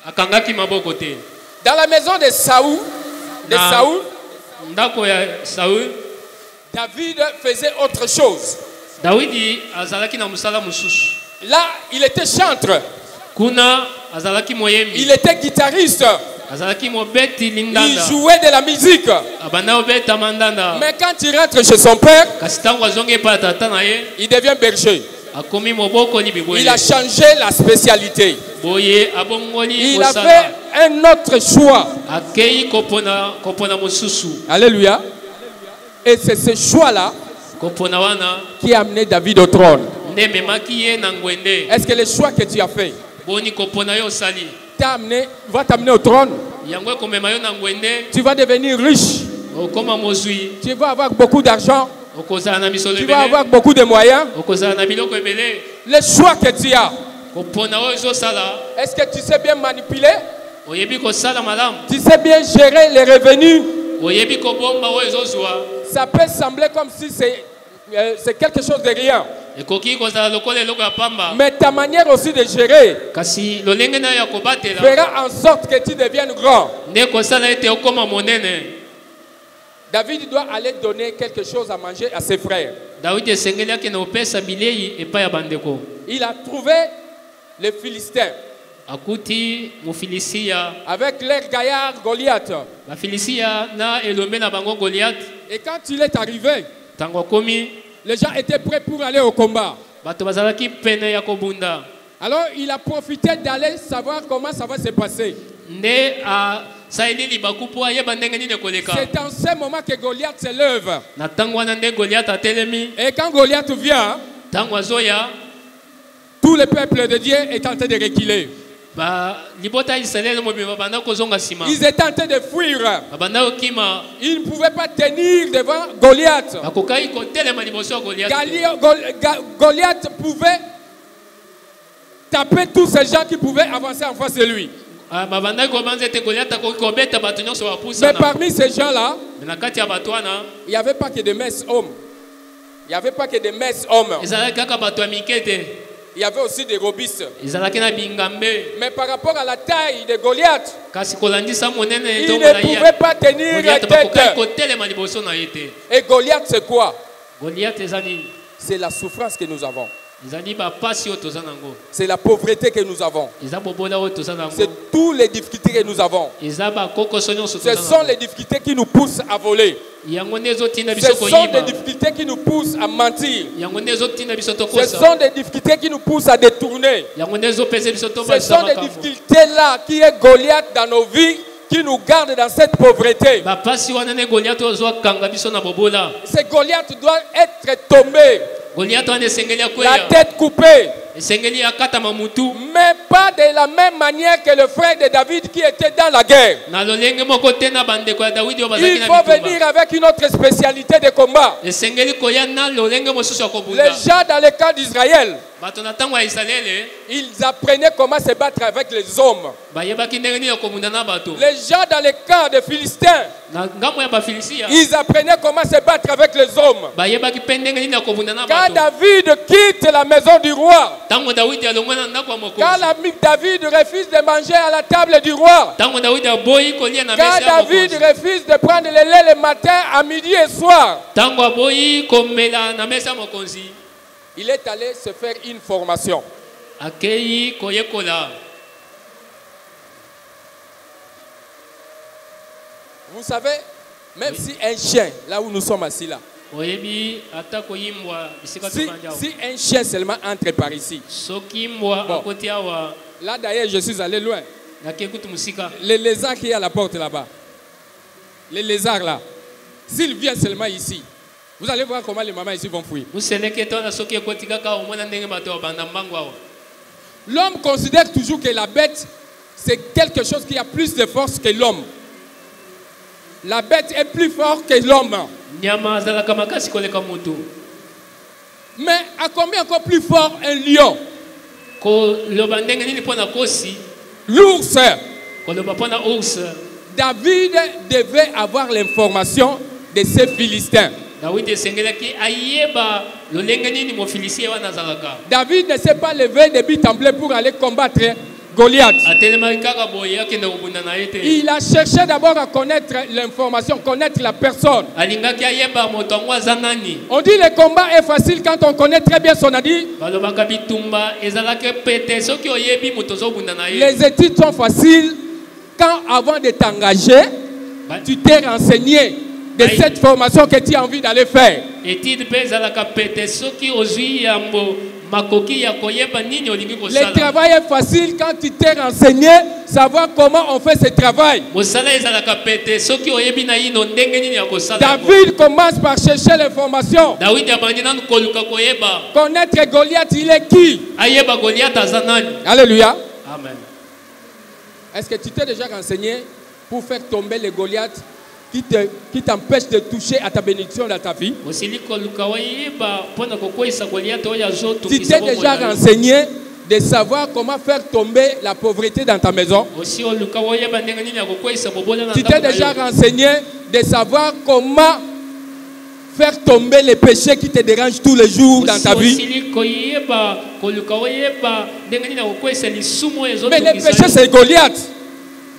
[SPEAKER 2] akangaki maboko te.
[SPEAKER 1] Dans la maison de Saül,
[SPEAKER 2] Ndako ya Saul,
[SPEAKER 1] David faisait autre chose.
[SPEAKER 2] Dawidi azalaki na musala mususu.
[SPEAKER 1] Là, il était chantre,
[SPEAKER 2] Kuna azalaki moyembi,
[SPEAKER 1] il était guitariste,
[SPEAKER 2] azalaki mobeti
[SPEAKER 1] il
[SPEAKER 2] lindanda,
[SPEAKER 1] jouait de la musique.
[SPEAKER 2] abanda obeta mandanda.
[SPEAKER 1] Mais quand il rentre chez son père,
[SPEAKER 2] Kasi tango azongi epai ya tata na ye,
[SPEAKER 1] il devient berger.
[SPEAKER 2] akomi mobokoli bibwele.
[SPEAKER 1] Il a changé la spécialité.
[SPEAKER 2] Boye abongoli
[SPEAKER 1] Il a
[SPEAKER 2] mosala.
[SPEAKER 1] fait un autre choix.
[SPEAKER 2] Akei kopona mususu.
[SPEAKER 1] Alléluia. Et c'est ce choix-là
[SPEAKER 2] Kopona wana
[SPEAKER 1] qui a amené David au trône.
[SPEAKER 2] nde memaki ye na ngwende.
[SPEAKER 1] Est-ce que le choix que tu as fait
[SPEAKER 2] Boni kopona yo sali.
[SPEAKER 1] va t'amener au trône?
[SPEAKER 2] Yango komema yo na ngwende,
[SPEAKER 1] Tu vas devenir riche.
[SPEAKER 2] okoma mozwi,
[SPEAKER 1] Tu vas avoir beaucoup d'argent.
[SPEAKER 2] okozala na misolo
[SPEAKER 1] Tu vas avoir
[SPEAKER 2] ebele,
[SPEAKER 1] beaucoup de moyens.
[SPEAKER 2] okozala na biloko ebele.
[SPEAKER 1] Le choix que tu as,
[SPEAKER 2] Kopona oyo ezosala,
[SPEAKER 1] est-ce que tu sais bien manipuler?
[SPEAKER 2] oyebi kosala malamu,
[SPEAKER 1] Tu sais bien gérer les revenus?
[SPEAKER 2] oyebi kobomba oyo ezozwa.
[SPEAKER 1] Ça peut sembler comme si c'est quelque chose de rien.
[SPEAKER 2] Ekoki kozala lokola eloko ya pamba,
[SPEAKER 1] Mais ta manière aussi de gérer
[SPEAKER 2] kasi lolenge na yo ya kobatela
[SPEAKER 1] fera en sorte que tu deviennes grand.
[SPEAKER 2] nde kosala ete okoma monene.
[SPEAKER 1] David doit aller donner quelque chose à manger à ses frères.
[SPEAKER 2] Dawidi esengeli akende kopesa bilei epai ya bandeko.
[SPEAKER 1] Il a trouvé les Philistins
[SPEAKER 2] Akuti mufilisia,
[SPEAKER 1] avec leur gaillard Goliath.
[SPEAKER 2] bafilisia na elombe na bango Goliath.
[SPEAKER 1] Et quand il est arrivé,
[SPEAKER 2] Tango komi,
[SPEAKER 1] les gens étaient prêts pour aller au combat.
[SPEAKER 2] bato bazalaki pene ya kobunda.
[SPEAKER 1] Alors il a profité d'aller savoir comment ça va se passer.
[SPEAKER 2] Nde asaeli libaku po ayeba ndenge nini ekoleka.
[SPEAKER 1] C'est en ce moment que Goliath se lève.
[SPEAKER 2] Na tango wana nde Goliath atelemi.
[SPEAKER 1] Et quand Goliath vient,
[SPEAKER 2] Tango azoya,
[SPEAKER 1] tout le peuple de Dieu est en train de reculer.
[SPEAKER 2] ba libota ya Israeli mobima banda kozonga sima.
[SPEAKER 1] Ils étaient en train de fuir.
[SPEAKER 2] Banda okima,
[SPEAKER 1] Ils ne pouvaient pas tenir devant Goliath.
[SPEAKER 2] bakokai kotelema liboso ya Goliath.
[SPEAKER 1] Goliath pouvait taper tous ces gens qui pouvaient avancer en face de lui. Mais parmi ces gens-là, il n'y avait pas que des messes hommes. Il n'y avait pas que des messes hommes. Il y avait aussi des robistes. Mais par rapport à la taille de Goliath, il ne pouvait pas tenir la tête. Et Goliath, c'est quoi? C'est la souffrance que nous avons. C'est la pauvreté que nous avons. C'est toutes les difficultés que nous avons. Ce sont les difficultés qui nous poussent à voler. Ce sont des difficultés qui nous poussent à mentir. Ce sont des difficultés qui nous poussent à détourner. Ce sont des difficultés-là qui est Goliath dans nos vies, qui nous garde dans cette pauvreté. Ce Goliath doit être tombé. La tête coupée. Mais pas de la même manière que le frère de David qui était dans la guerre. Il faut venir avec une autre spécialité de combat. Les gens dans le camp d'Israël, ils apprenaient comment se battre avec les hommes. Les gens dans le camp des Philistins, ils apprenaient comment se battre avec les hommes. Quand David quitte la maison du roi, quand David refuse de manger à la table du roi, quand David refuse de prendre le lait le matin, à midi et soir, il est allé se faire une formation. Vous savez, même si un chien, là où nous sommes assis là, si un chien seulement entre par ici. Bon. Là d'ailleurs je suis allé loin. Les lézards qui est à la porte là-bas. Les lézards là. S'ils viennent seulement ici, vous allez voir comment les mamans ici vont fuir. L'homme considère toujours que la bête, c'est quelque chose qui a plus de force que l'homme. La bête est plus forte que l'homme. Mais à combien encore plus fort un lion? L'ours. David devait avoir l'information de ces Philistins. David ne s'est pas levé de but en bleu pour aller combattre Goliath. Il a cherché d'abord à connaître l'information, connaître la personne. On dit le combat est facile quand on connaît très bien son ami. Les études sont faciles quand avant de t'engager, tu t'es renseigné de cette formation que tu as envie d'aller faire. Le travail est facile quand tu t'es renseigné, savoir comment on fait ce travail. David commence par chercher l'information. Connaître Goliath, il est qui? Alléluia. Amen. Est-ce que tu t'es déjà renseigné pour faire tomber le Goliath qui t'empêche de toucher à ta bénédiction dans ta vie? Tu t'es déjà renseigné de savoir comment faire tomber la pauvreté dans ta maison? Tu t'es déjà renseigné de savoir comment faire tomber les péchés qui te dérangent tous les jours dans ta vie? Mais les péchés, c'est Goliath.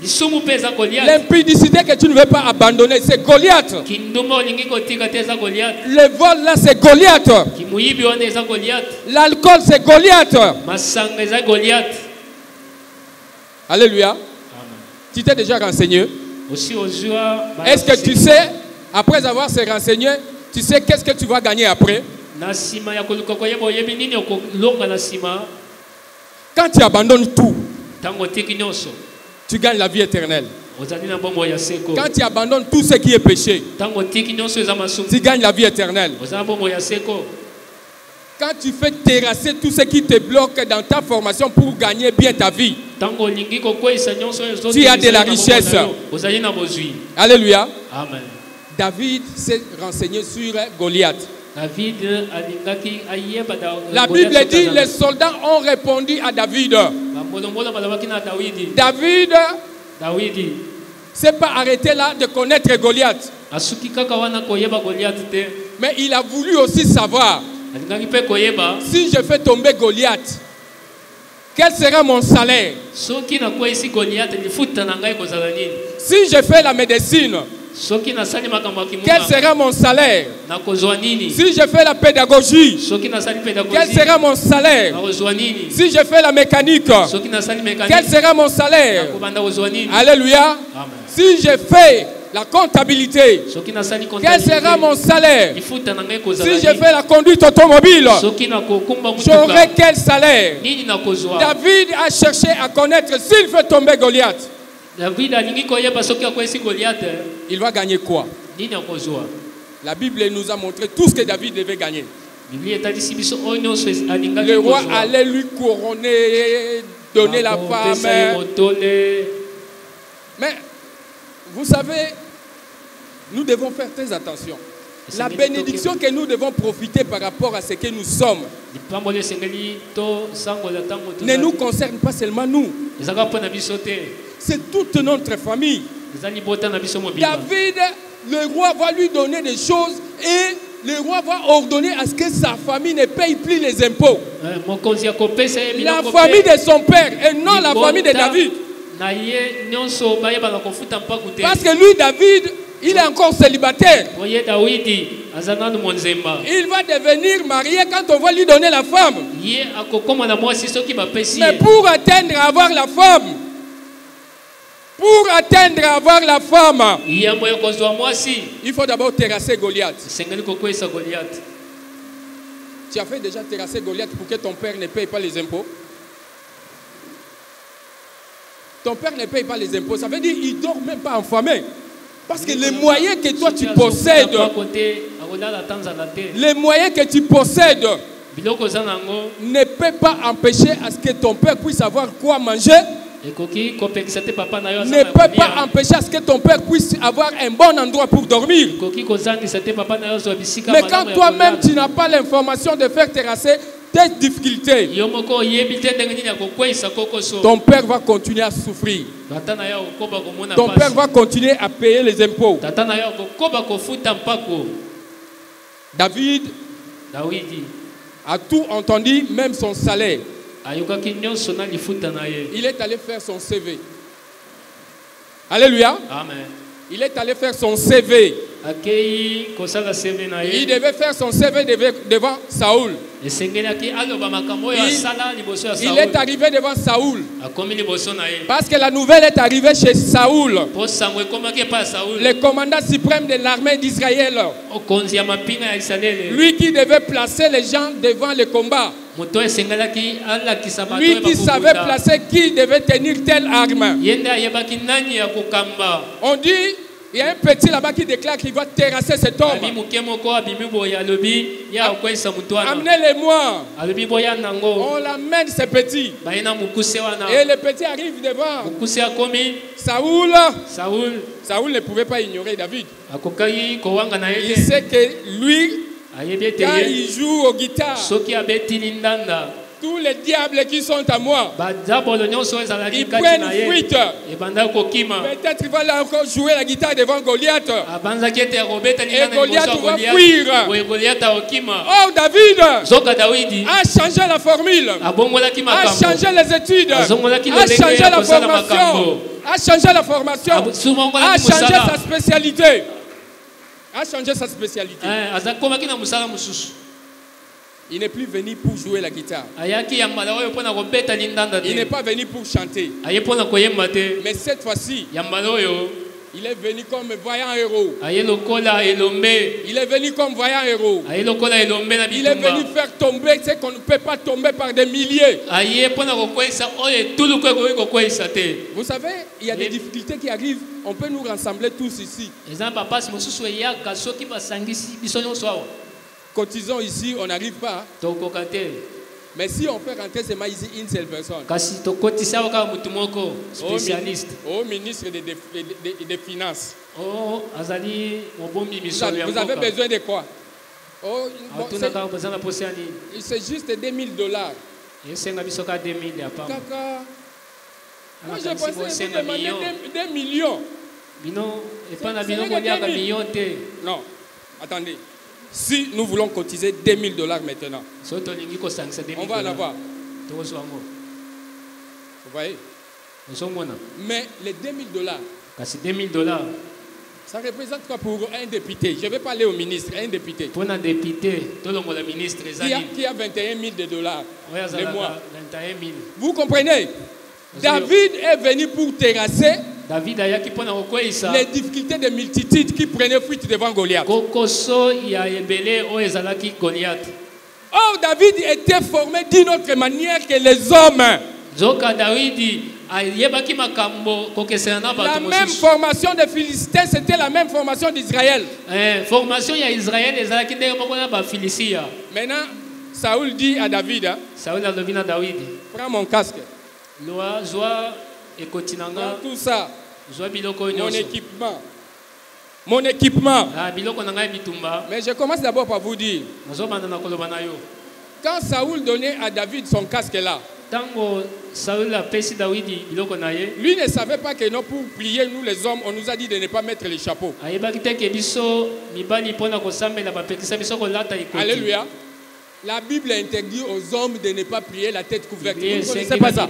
[SPEAKER 1] L'impudicité que tu ne veux pas abandonner, c'est Goliath. Le vol là, c'est Goliath. L'alcool, c'est Goliath. Alléluia. Tu t'es déjà renseigné? Est-ce que tu sais, après avoir se renseigné, tu sais qu'est-ce que tu vas gagner après? Quand tu abandonnes tout, tu gagnes la vie éternelle. Quand tu abandonnes tout ce qui est péché, tu gagnes la vie éternelle. Quand tu fais terrasser tout ce qui te bloque dans ta formation pour gagner bien ta vie, tu as de la richesse. Alléluia. Amen. David s'est renseigné sur Goliath. La Bible dit les soldats ont répondu à David. David s'est pas arrêté là de connaître Goliath. Mais il a voulu aussi savoir si je fais tomber Goliath, quel sera mon salaire? Si je fais la médecine, quel sera mon salaire? Si je fais la pédagogie, quel sera mon salaire? Si je fais la mécanique, quel sera mon salaire? Alléluia. Si je fais la comptabilité, quel sera mon salaire? Si je fais la conduite automobile, j'aurai quel salaire? David a cherché à connaître s'il fait tomber Goliath, il va gagner quoi? La Bible nous a montré tout ce que David devait gagner. Le roi allait lui couronner, donner la femme. Mais vous savez, nous devons faire très attention. La bénédiction que nous devons profiter par rapport à ce que nous sommes ne nous concerne pas seulement nous. C'est toute notre famille. David, le roi va lui donner des choses et le roi va ordonner à ce que sa famille ne paye plus les impôts. La famille de son père et non la famille de David. Parce que lui, David, il est encore célibataire. Il va devenir marié quand on va lui donner la femme. Mais pour atteindre à avoir la femme, il faut d'abord terrasser Goliath. Tu as fait déjà terrasser Goliath pour que ton père ne paye pas les impôts? Ton père ne paye pas les impôts. Ça veut dire qu'il ne dort même pas enfamé. Parce que les moyens que toi tu possèdes, ne peut pas empêcher à ce que ton père puisse avoir quoi manger. Ne peut pas empêcher à ce que ton père puisse avoir un bon endroit pour dormir. Mais quand toi-même tu n'as pas l'information de faire terrasser tes difficultés, ton père va continuer à souffrir. Ton père va continuer à payer les impôts. David a tout entendu, même son salaire. Il est allé faire son CV. Alléluia.
[SPEAKER 2] Amen.
[SPEAKER 1] Il est allé faire son CV. Il devait faire son CV devant Saoul. Il est arrivé devant Saoul. Parce que la nouvelle est arrivée chez Saoul, le commandant suprême de l'armée d'Israël. Lui qui devait placer les gens devant le combat. Lui qui savait placer qui devait tenir telle arme. On dit, il y a un petit là-bas qui déclare qu'il va terrasser cet homme. Amenez-les-moi. On l'amène ce petit. Et le petit arrive devant Saoul. Saoul ne pouvait pas ignorer David. Il sait que lui, quand il joue au guitare, tous les diables qui sont à moi, ils prennent fuite. Peut-être qu'il va encore jouer la guitare devant Goliath. Et Goliath va fuir. Oh, David a changé la formule, a changé les études, a changé la formation, a changé sa spécialité. Il n'est plus venu pour jouer la guitare. Il n'est pas venu pour chanter. Mais cette fois-ci, il est venu comme voyant héros. Il est venu comme voyant héros. Il est venu faire tomber ce qu'on ne peut pas tomber par des milliers. Vous savez, il y a des difficultés qui arrivent. On peut nous rassembler tous ici. Cotisons ici, on n'arrive pas. Mais si on fait rentrer seulement ici une seule personne, au ministre des Finances, vous avez besoin de quoi? Oh, bon, c'est juste $2000. Kaka. Moi, je pensais que vous demandez 2 millions. Non, attendez. Si nous voulons cotiser $2000 maintenant, on va en avoir. Vous voyez? Mais les $2000, ça représente quoi pour un député? Je vais parler au ministre, un député.
[SPEAKER 2] Pour un député,
[SPEAKER 1] qui a $21 000 le mois.
[SPEAKER 2] 21 000.
[SPEAKER 1] Vous comprenez? David est venu pour terrasser les difficultés de multitudes qui prenaient fuite devant Goliath. Or, David était formé d'une autre manière que les hommes. La même formation des Philistins, c'était la même formation d'Israël. Maintenant, Saoul dit à David, prends mon casque. Prends tout ça. Mon équipement. Mais je commence d'abord par vous dire, quand Saoul donnait à David son casque là, lui ne savait pas que non, pour prier, nous les hommes, on nous a dit de ne pas mettre les chapeaux. Alléluia. La Bible interdit aux hommes de ne pas prier la tête couverte. Vous ne connaissez pas ça?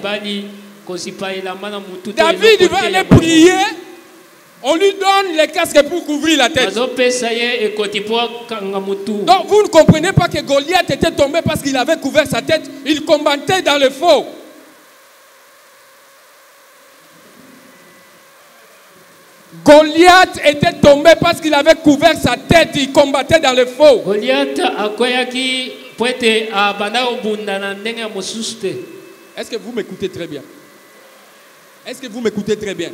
[SPEAKER 1] David va aller prier. On lui donne les casques pour couvrir la tête. Donc vous ne comprenez pas que Goliath était tombé parce qu'il avait couvert sa tête. Il combattait dans le faux. Goliath était tombé parce qu'il avait couvert sa tête. Il combattait dans le faux. Est-ce que vous m'écoutez très bien? Est-ce que vous m'écoutez très bien?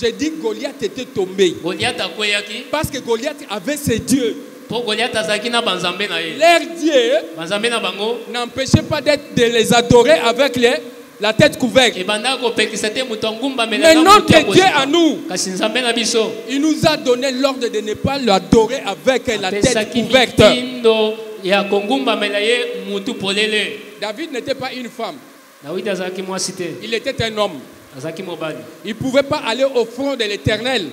[SPEAKER 1] J'ai dit que Goliath était tombé. Parce que Goliath avait ses dieux. Leurs dieux n'empêchaient pas de les adorer avec la tête couverte. Mais notre Dieu à nous, il nous a donné l'ordre de ne pas l'adorer avec la tête couverte. David n'était pas une femme. Il était un homme. Il ne pouvait pas aller au front de l'Éternel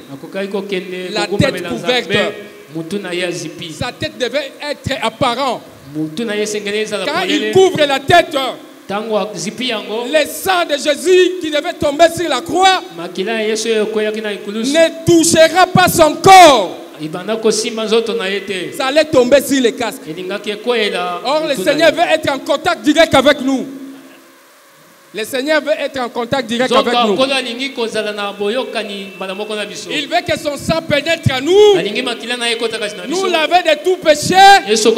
[SPEAKER 1] la tête couverte. Sa tête devait être apparente. Quand il couvre la tête, le sang de Jésus qui devait tomber sur la croix ne touchera pas son corps. Ça allait tomber sur les casques. Or, le Seigneur veut être en contact direct avec nous. Le Seigneur veut être en contact direct avec nous. Il veut que son sang pénètre à nous, nous laver de tout péché, et que ce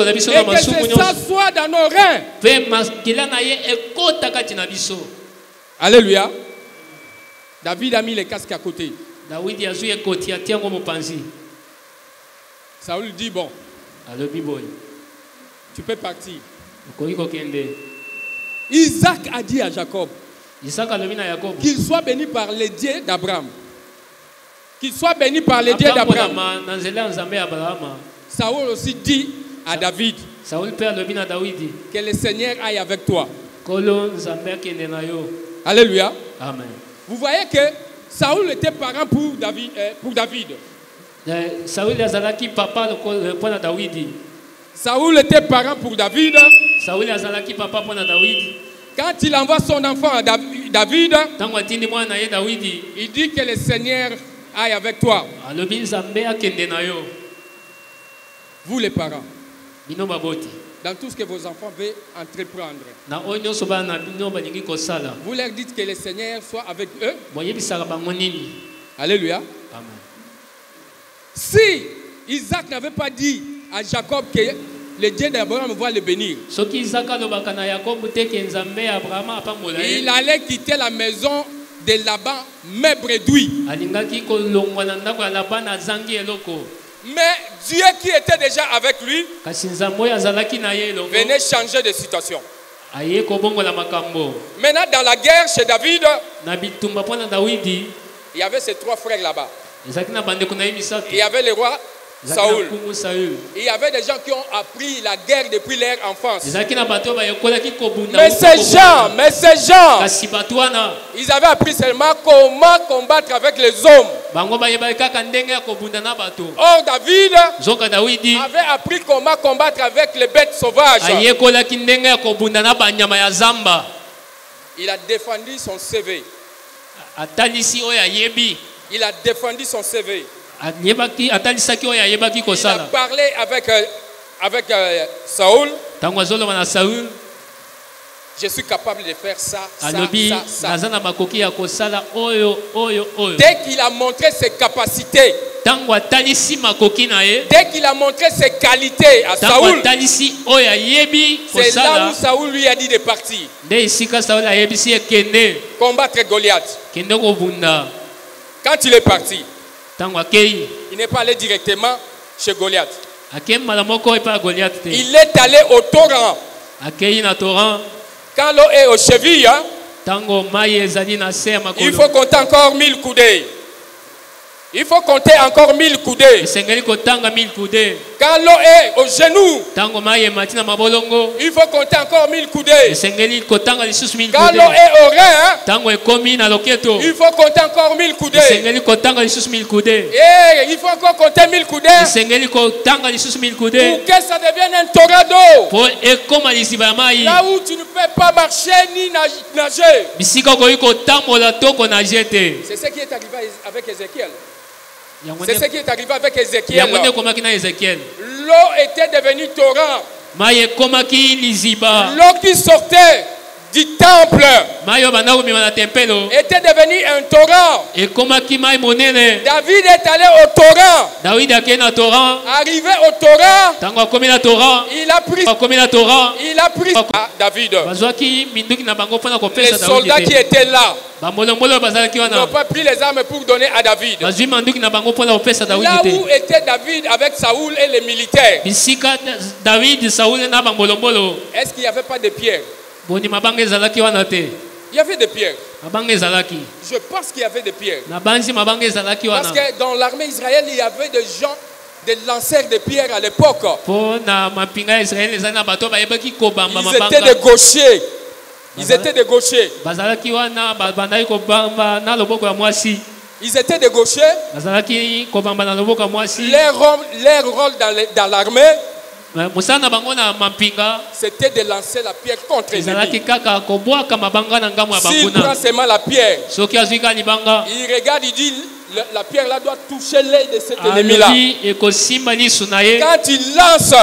[SPEAKER 1] sang soit dans nos reins. Alléluia. David a mis les casques à côté. Saoul dit, bon, tu peux partir. Isaac a dit à Jacob qu'il soit béni par les dieux d'Abraham. Qu'il soit béni par les dieux d'Abraham. Saoul aussi dit à David que le Seigneur aille avec toi. Alléluia.
[SPEAKER 2] Amen.
[SPEAKER 1] Vous voyez que Saoul était parent pour David.
[SPEAKER 2] Saoul
[SPEAKER 1] était parent pour David. Quand il envoie son enfant à David, il dit que le Seigneur aille avec toi. Vous les parents, dans tout ce que vos enfants veulent entreprendre, vous leur dites que le Seigneur soit avec eux. Alléluia.
[SPEAKER 2] Amen.
[SPEAKER 1] Si Isaac n'avait pas dit à Jacob que le Dieu d'Abraham va le bénir, il allait quitter la maison de Laban, mais bredouille. Mais Dieu qui était déjà avec lui venait changer de situation. Maintenant, dans la guerre chez David, il y avait ses 3 frères là-bas. Il y avait le roi Saoul. Il y avait des gens qui ont appris la guerre depuis leur enfance. Mais ces gens, ils avaient appris seulement comment combattre avec les hommes. Or David avait appris comment combattre avec les bêtes sauvages. Il a défendu son CV. Il a défendu son CV. Il a parlé avec Saoul. Je suis capable de faire ça, ça. Dès qu'il a montré ses capacités, dès qu'il a montré ses qualités à Saoul, c'est là où Saoul lui a dit de partir. Combattre Goliath. Quand il est parti, il n'est pas allé directement chez Goliath. Il est allé au torrent. Quand l'eau est aux chevilles, il faut compter encore 1000 coudées. Il faut compter encore 1000 coudées. Quand l'eau est aux genoux, il faut compter encore 1000 coudées. Quand l'eau est au rein, il faut compter encore 1000 coudées. Et il faut encore compter 1000 coudées pour que ça devienne un torrent d'eau. Là où tu ne peux pas marcher ni nager. C'est ce qui est arrivé avec Ézéchiel. C'est ce qui est arrivé avec Ézéchiel. L'eau était devenue torrent. L'eau qui sortait du temple était devenue un torrent. David est allé au torrent. Arrivé au torrent, il a pris à David. Les soldats qui étaient là n'ont pas pris les armes pour donner à David. Là où était David avec Saoul et les militaires, est-ce qu'il n'y avait pas de pierres? Il y avait des pierres. Je pense qu'il y avait des pierres. Parce que dans l'armée israélienne, il y avait des gens, des lanceurs de pierres à l'époque. Ils étaient des gauchers. Ils étaient des gauchers. Leur rôle dans l'armée, c'était de lancer la pierre contre les ennemis. S'il prend seulement la pierre, il regarde, il dit la pierre là doit toucher l'œil de cet ennemi-là. Quand il lance,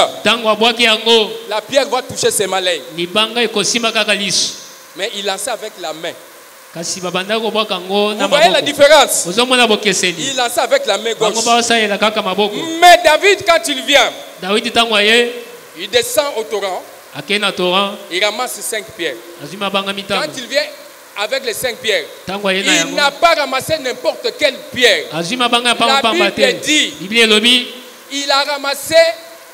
[SPEAKER 1] la pierre va toucher seulement l'œil. Mais il lançait avec la main. Vous voyez la différence? Il lançait avec la main gauche. Mais David, quand il vient, il descend au torrent. Il ramasse 5 pierres. Quand il vient avec les 5 pierres, il n'a pas ramassé n'importe quelle pierre. La Bible dit il a ramassé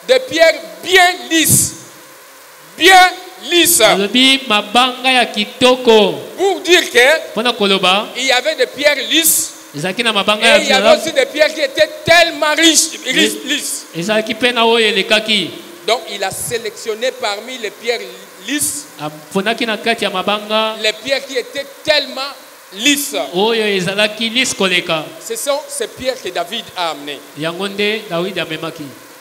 [SPEAKER 1] des pierres bien lisses. Bien lisses. Pour dire qu'il y avait des pierres lisses. Et il y avait aussi des pierres qui étaient tellement lisses. Donc il a sélectionné parmi les pierres lisses les pierres qui étaient tellement lisses. Ce sont ces pierres que David a amenées.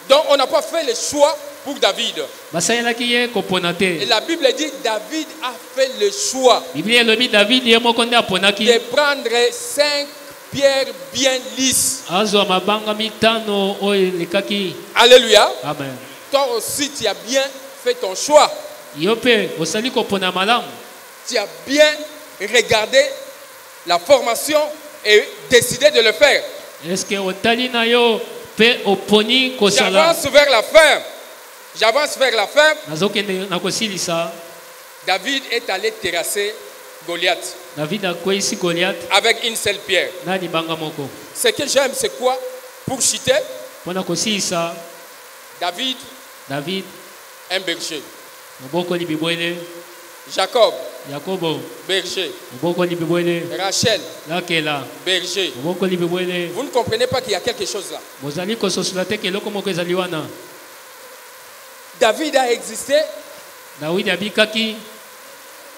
[SPEAKER 1] Donc on n'a pas fait le choix pour David. Et la Bible dit David a fait le choix de prendre 5 pierres bien lisses. Alléluia.
[SPEAKER 2] Amen.
[SPEAKER 1] Toi aussi tu as bien fait ton choix. Tu as bien regardé la formation et décidé de le faire. J'avance vers la fin. David est allé terrasser Goliath avec une seule pierre. Ce que j'aime, c'est quoi? Pour citer David, un berger. Jacob,
[SPEAKER 2] Yakobo.
[SPEAKER 1] berger.
[SPEAKER 2] Obokoli bibwele.
[SPEAKER 1] Rachel,
[SPEAKER 2] Lakela.
[SPEAKER 1] berger.
[SPEAKER 2] Obokoli bibwele.
[SPEAKER 1] Vous ne comprenez pas qu'il y a quelque chose là.
[SPEAKER 2] Bozali kososulate keloko moko ezali wana.
[SPEAKER 1] David a existé,
[SPEAKER 2] David abikaki.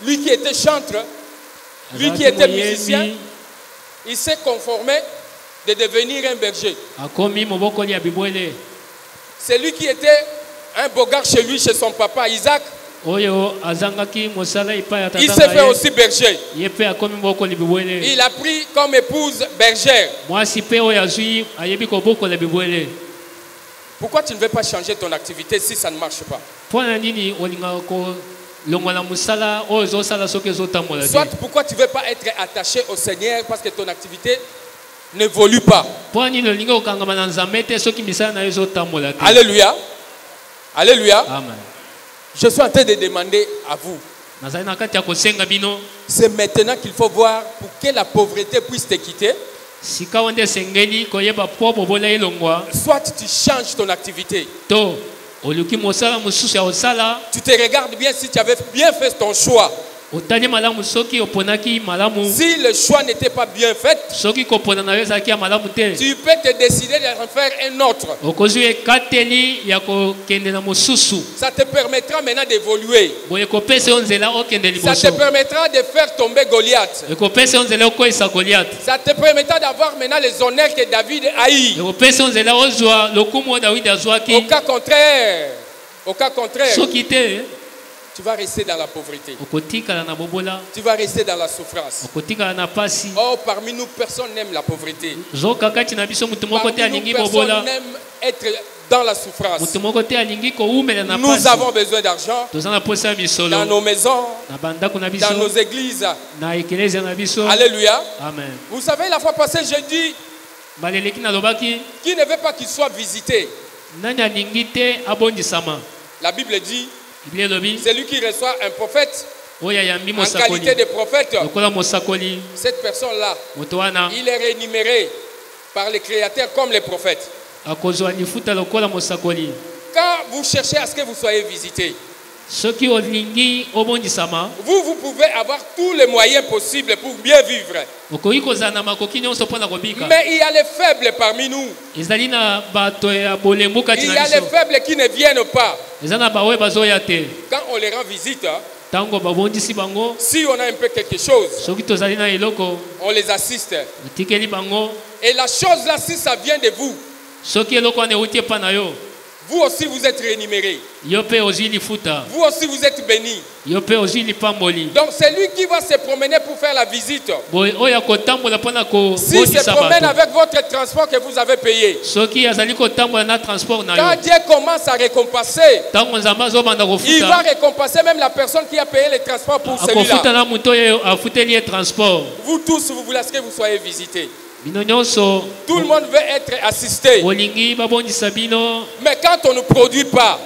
[SPEAKER 1] lui qui était chanteur, lui qui était musicien, il s'est conformé de devenir un berger.
[SPEAKER 2] Akomi mobokoli ya bibwele.
[SPEAKER 1] C'est lui qui était un bogard chez lui, chez son papa Isaac.
[SPEAKER 2] Oyo azangaki mosala ipa ya tata.
[SPEAKER 1] Il s'est fait aussi berger.
[SPEAKER 2] Yepe akomi mobokoli bibwele.
[SPEAKER 1] Il a pris comme épouse bergère.
[SPEAKER 2] Mwasi pe oyo azui ayebi kobokola bibwele.
[SPEAKER 1] Pourquoi tu ne veux pas changer ton activité si ça ne marche pas?
[SPEAKER 2] Pona nini olinga ko longola musala oyo zosala soki ezotambola te.
[SPEAKER 1] Soit pourquoi tu ne veux pas être attaché au Seigneur parce que ton activité n'évolue pas.
[SPEAKER 2] Pona nini olinga okangama na Nzambe te soki misala na yo ezotambola te.
[SPEAKER 1] Alléluia. Alléluia.
[SPEAKER 2] Amen.
[SPEAKER 1] Je suis en train de demander à vous.
[SPEAKER 2] Nazali na kati ya kosenga bino.
[SPEAKER 1] C'est maintenant qu'il faut voir pour que la pauvreté puisse te quitter.
[SPEAKER 2] Sika wande sengeli koyeba po bobola elongwa.
[SPEAKER 1] Soit tu changes ton activité.
[SPEAKER 2] To oluki mosala mususu ya osala.
[SPEAKER 1] Tu te regardes bien si tu avais bien fait ton choix.
[SPEAKER 2] Otali malamu soki oponaki malamu.
[SPEAKER 1] Si le choix n'était pas bien fait,
[SPEAKER 2] soki kopona na yo ezalaki ya malamu te.
[SPEAKER 1] Tu peux te décider de refaire un autre.
[SPEAKER 2] Okozwi ekateli ya kokende na mosusu.
[SPEAKER 1] Ça te permettra maintenant d'évoluer.
[SPEAKER 2] Boye kopesa yo nzela okende liboso.
[SPEAKER 1] Ça te permettra de faire tomber Goliath.
[SPEAKER 2] Ekopesa yo nzela okoyisa Goliath.
[SPEAKER 1] Ça te permettra d'avoir maintenant les honneurs que David a eu.
[SPEAKER 2] Ekopesa yo nzela ozwa lokumu oyo David azwaki.
[SPEAKER 1] Au cas contraire,
[SPEAKER 2] soki te
[SPEAKER 1] tu vas rester dans la pauvreté.
[SPEAKER 2] Okotikala na bobola.
[SPEAKER 1] Tu vas rester dans la souffrance.
[SPEAKER 2] Okotikala na pasi.
[SPEAKER 1] Oh, parmi nous, personne n'aime la pauvreté.
[SPEAKER 2] Zokakati na biso mutu moko te alingi bobola.
[SPEAKER 1] Personne n'aime être dans la souffrance.
[SPEAKER 2] Mutu moko te alingi ko umela na pasi.
[SPEAKER 1] Nous avons besoin d'argent.
[SPEAKER 2] Tozana posa misolo.
[SPEAKER 1] Dans nos maisons.
[SPEAKER 2] Na bandako na biso.
[SPEAKER 1] Dans nos églises.
[SPEAKER 2] Na eklezia na biso.
[SPEAKER 1] Alléluia.
[SPEAKER 2] Amen.
[SPEAKER 1] Vous savez, la fois passée, je dis
[SPEAKER 2] baleleki na lobaki.
[SPEAKER 1] Qui ne veut pas qu'il soit visité?
[SPEAKER 2] Nani alingi te abondisama.
[SPEAKER 1] La Bible dit c'est lui qui reçoit un prophète en qualité de prophète. Cette personne-là, il est rémunéré par les créateurs comme les prophètes. Quand vous cherchez à ce que vous soyez visité, vous pouvez avoir tous les moyens possibles pour bien vivre. Mais il y a les faibles parmi nous. Il y a les faibles qui ne viennent pas. Quand on les rend visite, si on a un peu quelque chose, on les assiste. Et la chose là, si ça vient de vous, vous aussi vous êtes rémunéré. Vous aussi vous êtes béni. Donc c'est lui qui va se promener pour faire la visite. S'il se promène avec votre transport que vous avez payé, quand Dieu commence à récompenser, il va récompenser même la personne qui a payé le transport pour celui-là. Vous tous, vous voulez que vous soyez visités. Tout le monde veut être assisté. Mais quand on ne produit pas,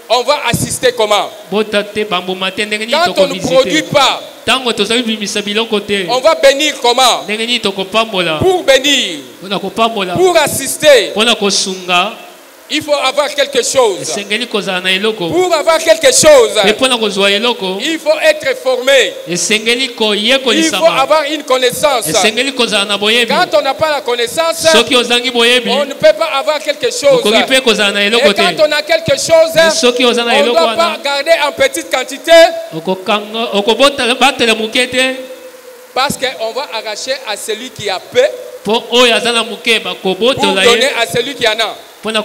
[SPEAKER 1] on va assister comment? Quand on ne produit pas, on va bénir comment? Pour bénir, pour assister, il faut avoir quelque chose. Pour avoir quelque chose, il faut être formé. Il faut avoir une connaissance. Quand on n'a pas la connaissance, on ne peut pas avoir quelque chose. Et quand on a quelque chose, on ne doit pas garder en petite quantité. Parce qu'on va arracher à celui qui a peu pour donner à celui qui en a. Donc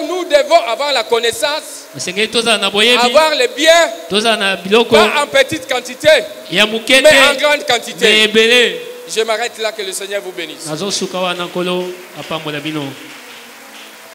[SPEAKER 1] nous devons avoir la connaissance, avoir les biens, pas en petite quantité, mais en grande quantité. Je m'arrête là, que le Seigneur vous bénisse.